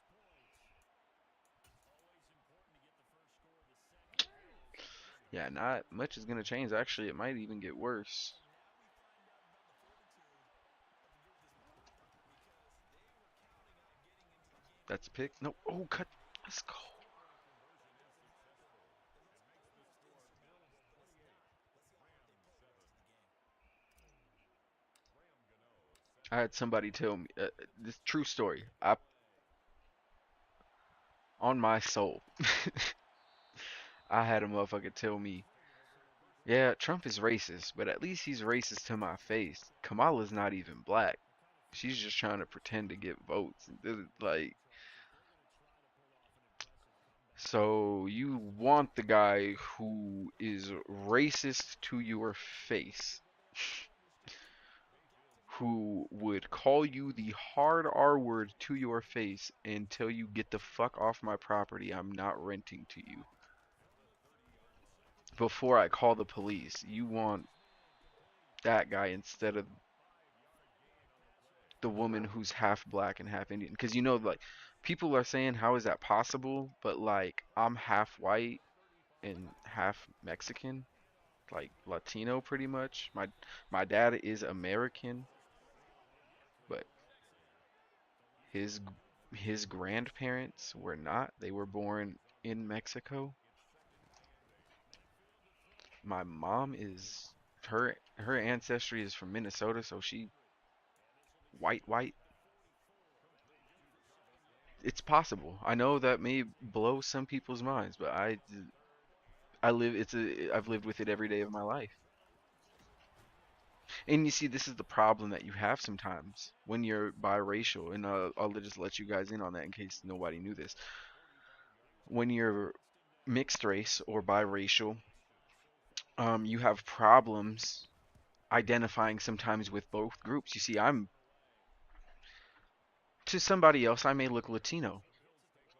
yeah, not much is gonna change. Actually, it might even get worse. That's a pick. No, oh, cut. Let's go. I had somebody tell me this true story. I on my soul, I had a motherfucker tell me, yeah, Trump is racist, but at least he's racist to my face. Kamala's not even black. She's just trying to pretend to get votes. Like, so you want the guy who is racist to your face, who would call you the hard R word to your face and tell you get the fuck off my property. I'm not renting to you. Before I call the police, you want that guy instead of the woman who's half black and half Indian. Because you know, like, people are saying, how is that possible? But, like, I'm half white and half Mexican, like Latino pretty much. My dad is American, but his his grandparents were not. They were born in Mexico. My mom is her ancestry is from Minnesota, so she white. It's possible. I know that may blow some people's minds, but I live I've lived with it every day of my life. And you see, this is the problem that you have sometimes when you're biracial, and I'll just let you guys in on that in case nobody knew this. When you're mixed race or biracial, you have problems identifying sometimes with both groups. You see, I'm to somebody else, I may look Latino.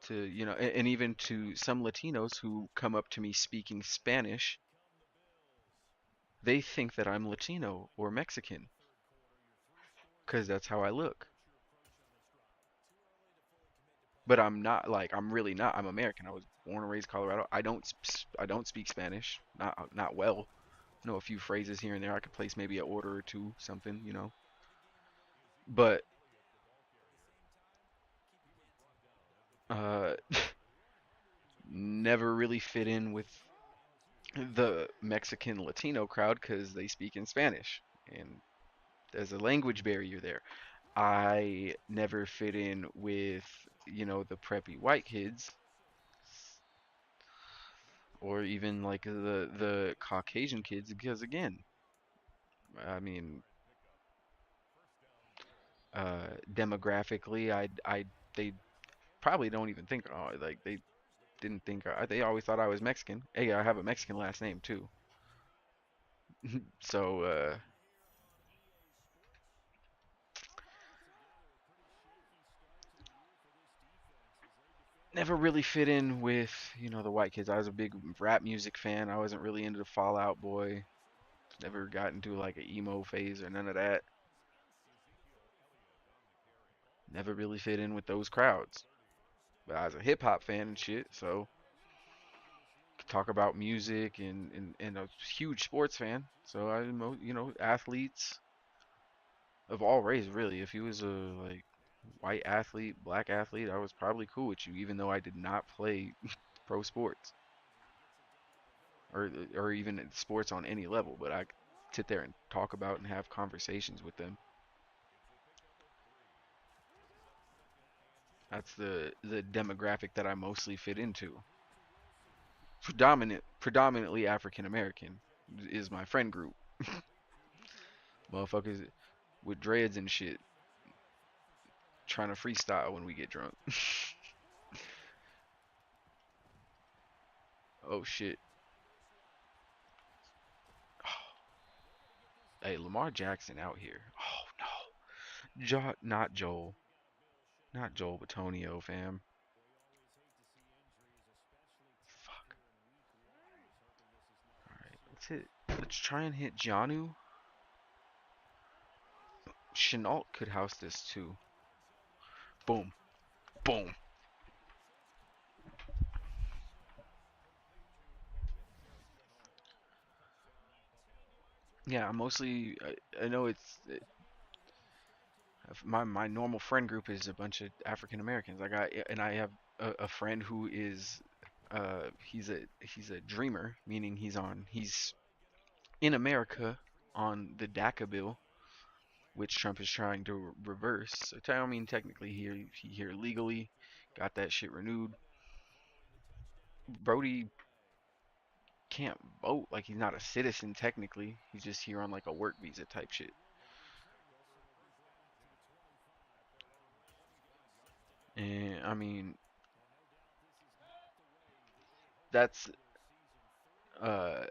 To and even to some Latinos who come up to me speaking Spanish, they think that I'm Latino or Mexican because that's how I look. but I'm not like I'm really not. I'm American. I was born and raised Colorado. I don't speak Spanish. Not well. I know a few phrases here and there. I could place maybe an order or two, something, you know. But uh, never really fit in with the Mexican Latino crowd because they speak in Spanish, and there's a language barrier there. I never fit in with, you know, the preppy white kids or even like the Caucasian kids because again, I mean, demographically, I they probably don't even think like they didn't think they always thought I was Mexican. Hey, I have a Mexican last name too. So never really fit in with, you know, the white kids. I was a big rap music fan. I wasn't really into the Fallout Boy. Never got into like an emo phase or none of that. Never really fit in with those crowds. But I was a hip hop fan and shit, so could talk about music and a huge sports fan. So I know, you know, athletes of all races really. If he was a like white athlete, black athlete, I was probably cool with you, even though I did not play pro sports or even sports on any level. But I could sit there and talk about and have conversations with them. That's the demographic that I mostly fit into. Predominantly African American is my friend group. Motherfuckers with dreads and shit trying to freestyle when we get drunk. Oh shit. Hey, Lamar Jackson out here. Oh no. Not Joel. Not Joel Batonio, fam. Fuck. Alright, let's hit. Let's try and hit Janu. Chenault could house this too. Boom. Boom. Yeah, mostly. I know my normal friend group is a bunch of African Americans. I have a friend who is he's a dreamer, meaning he's in America on the DACA bill, which Trump is trying to reverse. So I mean, technically he here legally got that shit renewed. Brody can't vote, like he's not a citizen technically. He's just here on like a work visa type shit. And I mean, that's uh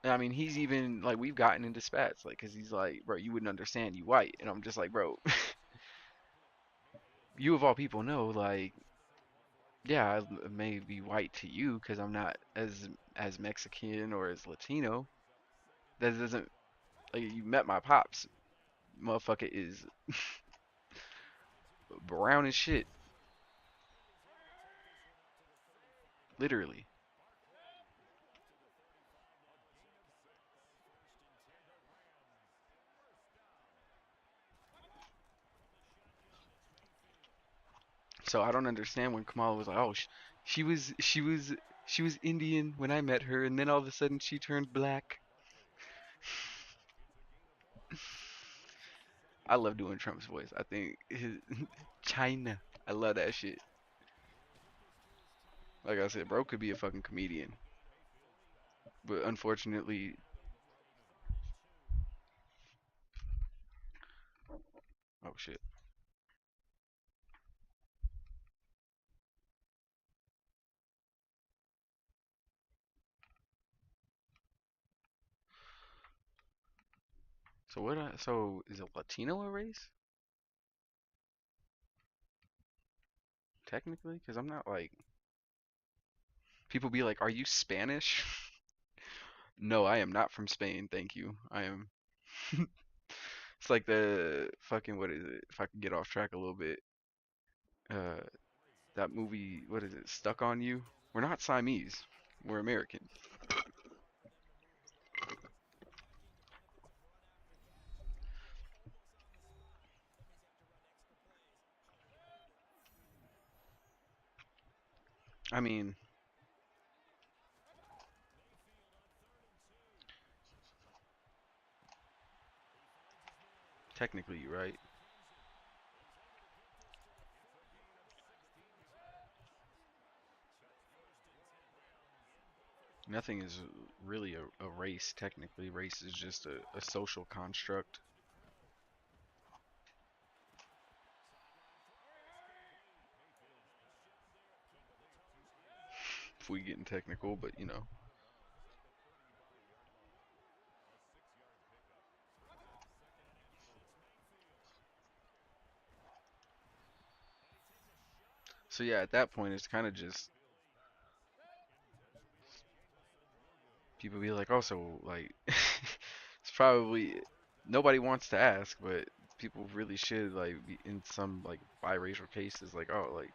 I mean, he's even like we've gotten into spats, like, cause he's like, bro, you wouldn't understand, you white, and I'm just like, bro, you of all people know, like, yeah, I may be white to you, cause I'm not as Mexican or as Latino. That doesn't like you met my pops, motherfucker is brown as shit, literally. So I don't understand when Kamala was like, oh, she was she was she was Indian when I met her, and then all of a sudden she turned black. I love doing Trump's voice. I think his China. I love that shit. Like I said, bro could be a fucking comedian, but unfortunately, oh shit. So what? So is a Latino a race technically? Because I'm not like people be like, "Are you Spanish?" No, I am not from Spain. Thank you. I am. It's like the fucking what is it? If I could get off track a little bit, Uh, that movie, what is it? Stuck on You. We're not Siamese. We're American. I mean, technically, you're right. Nothing is really a race, technically. Race is just a social construct, if we getting technical, but you know. So yeah, at that point, it's kind of just people be like, oh, so like, it's probably nobody wants to ask, but people really should like be in some like biracial cases, like, oh, like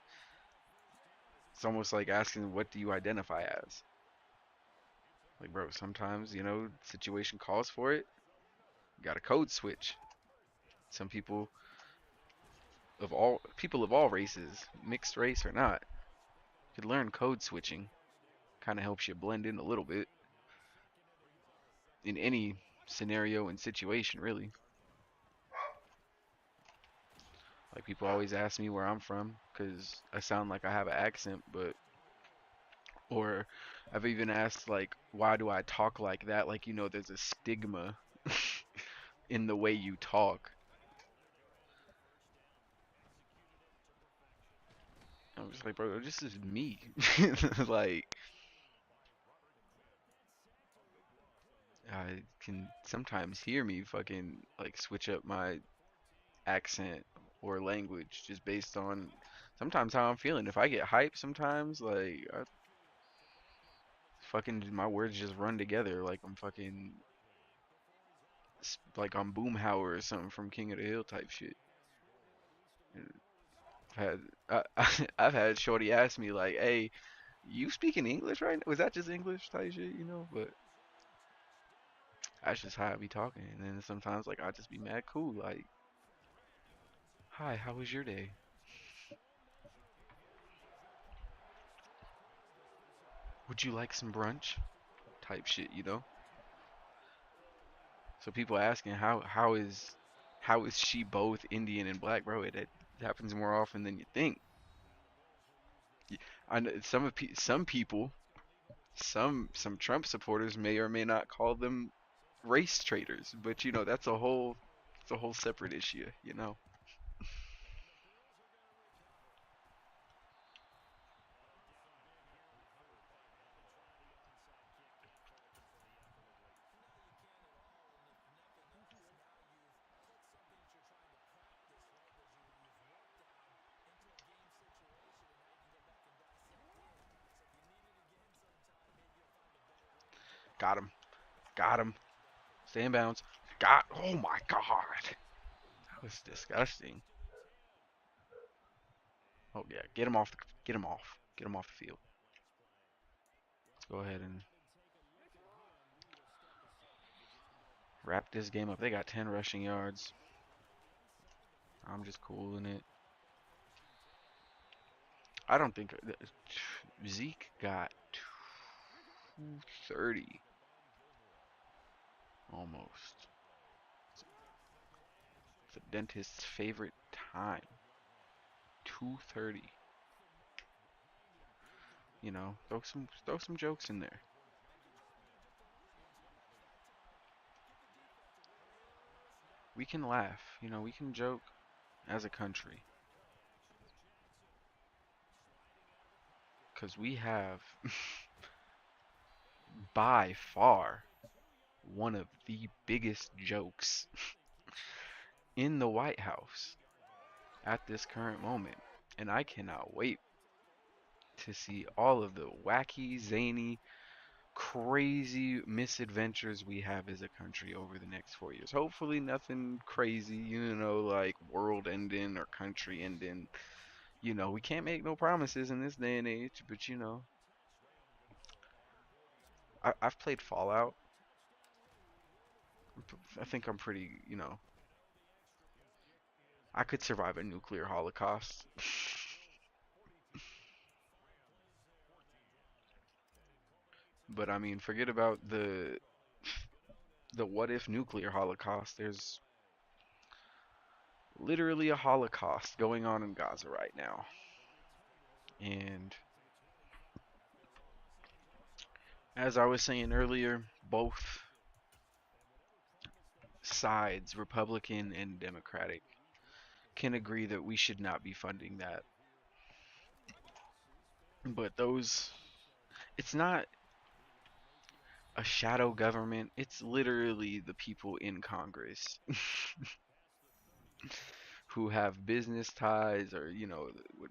it's almost like asking, what do you identify as? Like, bro, sometimes situation calls for it. You got a code switch. Some people of all races, mixed race or not, could learn code switching. Kind of helps you blend in a little bit in any scenario and situation, really. Like people always ask me where I'm from because I sound like I have an accent, but or I've even asked like, why do I talk like that? Like there's a stigma in the way you talk. I'm just like, bro, this is me. Like I can sometimes hear me fucking like switch up my accent or language just based on sometimes how I'm feeling. If I get hyped sometimes, like fucking my words just run together like I'm fucking like I'm Boomhauer or something from King of the Hill type shit. I've I've had Shorty ask me like, "Hey, you speaking English right now? Was that just English type shit?" But that's just how I be talking. And then sometimes like I just be mad cool like, "Hi, how was your day? Would you like some brunch?" Type shit. So people asking how is she both Indian and black, bro? It happens more often than you think. I know some people, some Trump supporters may or may not call them race traitors, but that's a whole separate issue. Got him, got him. Stay in bounds. Oh my god, that was disgusting. Oh yeah, get him off the field. Let's go ahead and wrap this game up. They got 10 rushing yards. I'm just cooling it. I don't think Zeke got 230 almost. It's a dentist's favorite time. 230. Throw some jokes in there. We can laugh. We can joke as a country because we have by far one of the biggest jokes in the White House at this current moment. And I cannot wait to see all of the wacky, zany, crazy misadventures we have as a country over the next 4 years. Hopefully, nothing crazy, like world ending or country ending. We can't make no promises in this day and age, but I've played Fallout. I think I'm pretty, I could survive a nuclear holocaust. But I mean, forget about the what if nuclear holocaust. There's literally a holocaust going on in Gaza right now. And as I was saying earlier, both sides, Republican and Democratic, can agree that we should not be funding that. But it's not a shadow government. It's literally the people in Congress who have business ties or, with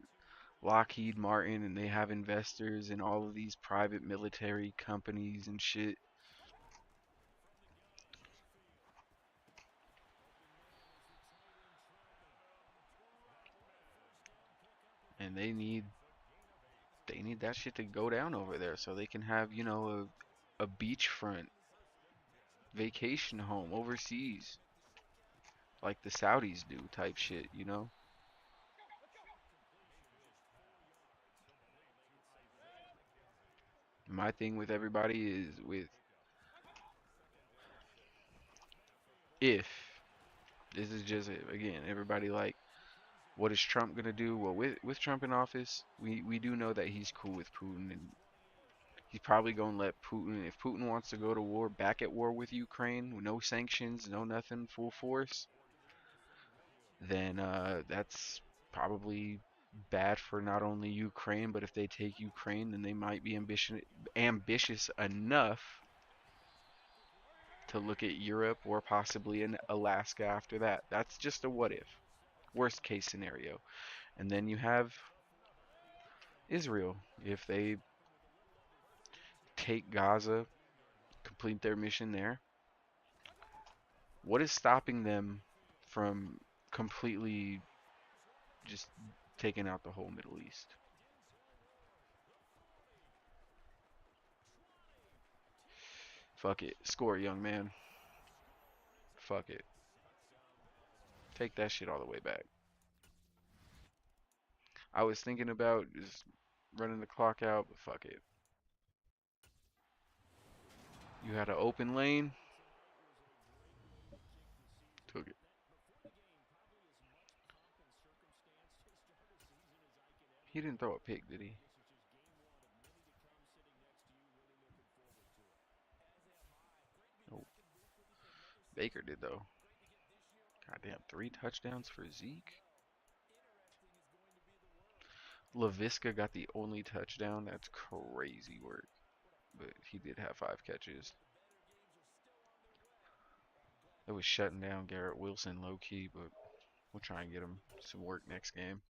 Lockheed Martin, and they have investors in all of these private military companies and shit. And they need that shit to go down over there so they can have, a beachfront vacation home overseas like the Saudis do type shit. My thing with everybody is with if this is just it. Again, everybody like, what is Trump gonna do? Well, with Trump in office, we do know that he's cool with Putin, and he's probably gonna let Putin, if Putin wants to go to war, back at war with Ukraine, with no sanctions, no nothing, full force, then that's probably bad for not only Ukraine, but if they take Ukraine, then they might be ambitious enough to look at Europe or possibly in Alaska after that. That's just a what if, worst case scenario. And then you have Israel. If they take Gaza, complete their mission there, what is stopping them from completely just taking out the whole Middle East? Fuck it. Score, young man. Fuck it. Take that shit all the way back. I was thinking about just running the clock out, but fuck it. You had an open lane, took it. He didn't throw a pick, did he? Oh, Baker did though. Goddamn, 3 touchdowns for Zeke. LaVisca got the only touchdown. That's crazy work. But he did have 5 catches. It was shutting down Garrett Wilson low key, but we'll try and get him some work next game.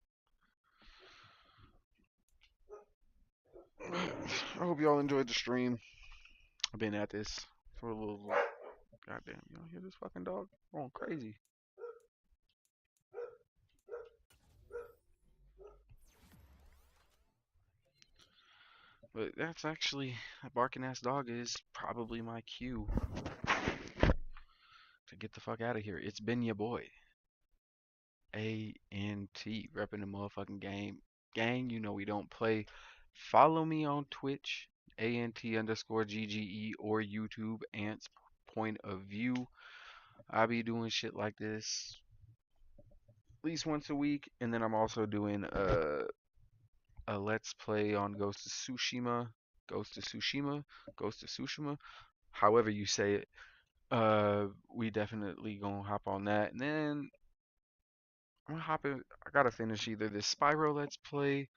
I hope y'all enjoyed the stream. I've been at this for a little. Goddamn, y'all hear this fucking dog going crazy? But that's actually, that barking ass dog is probably my cue to get the fuck out of here. It's been your boy, ANT, repping the motherfucking game. Gang, we don't play. Follow me on Twitch, ANT_GGE, or YouTube, Ant's Point of View. I be doing shit like this at least once a week, and then I'm also doing a let's play on Ghost of Tsushima, however you say it. We definitely gonna hop on that, and then I'm hopping. I gotta finish either this Spyro let's play,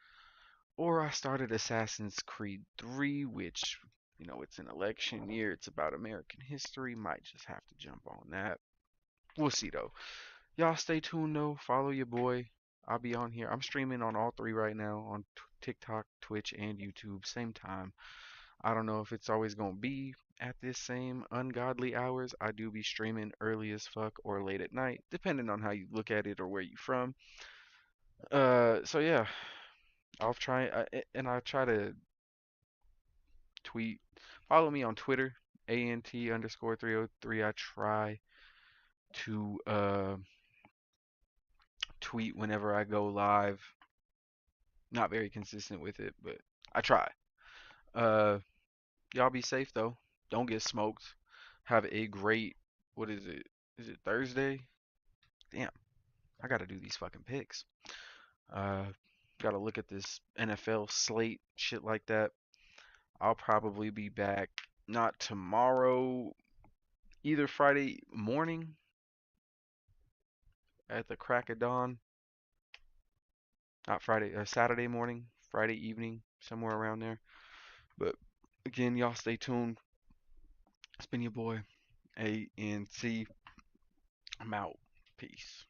or I started Assassin's Creed 3, which it's an election year. It's about American history. Might just have to jump on that. We'll see though. Y'all stay tuned though. Follow your boy. I'll be on here. I'm streaming on all three right now on TikTok, Twitch, and YouTube, same time. I don't know if it's always gonna be at this same ungodly hours. I do be streaming early as fuck or late at night, depending on how you look at it or where you from. So yeah, I'll try and I try to tweet. Follow me on Twitter, ANT_303. I try to tweet whenever I go live. Not very consistent with it, but I try. Uh, y'all be safe though. Don't get smoked. Have a great, what is it? Is it Thursday? Damn, I gotta do these fucking picks. Uh, gotta look at this NFL slate, shit like that. I'll probably be back not tomorrow, either Friday morning at the crack of dawn, not Friday, Saturday morning, Friday evening, somewhere around there. But again, y'all stay tuned. It's been your boy, A N T. I'm out. Peace.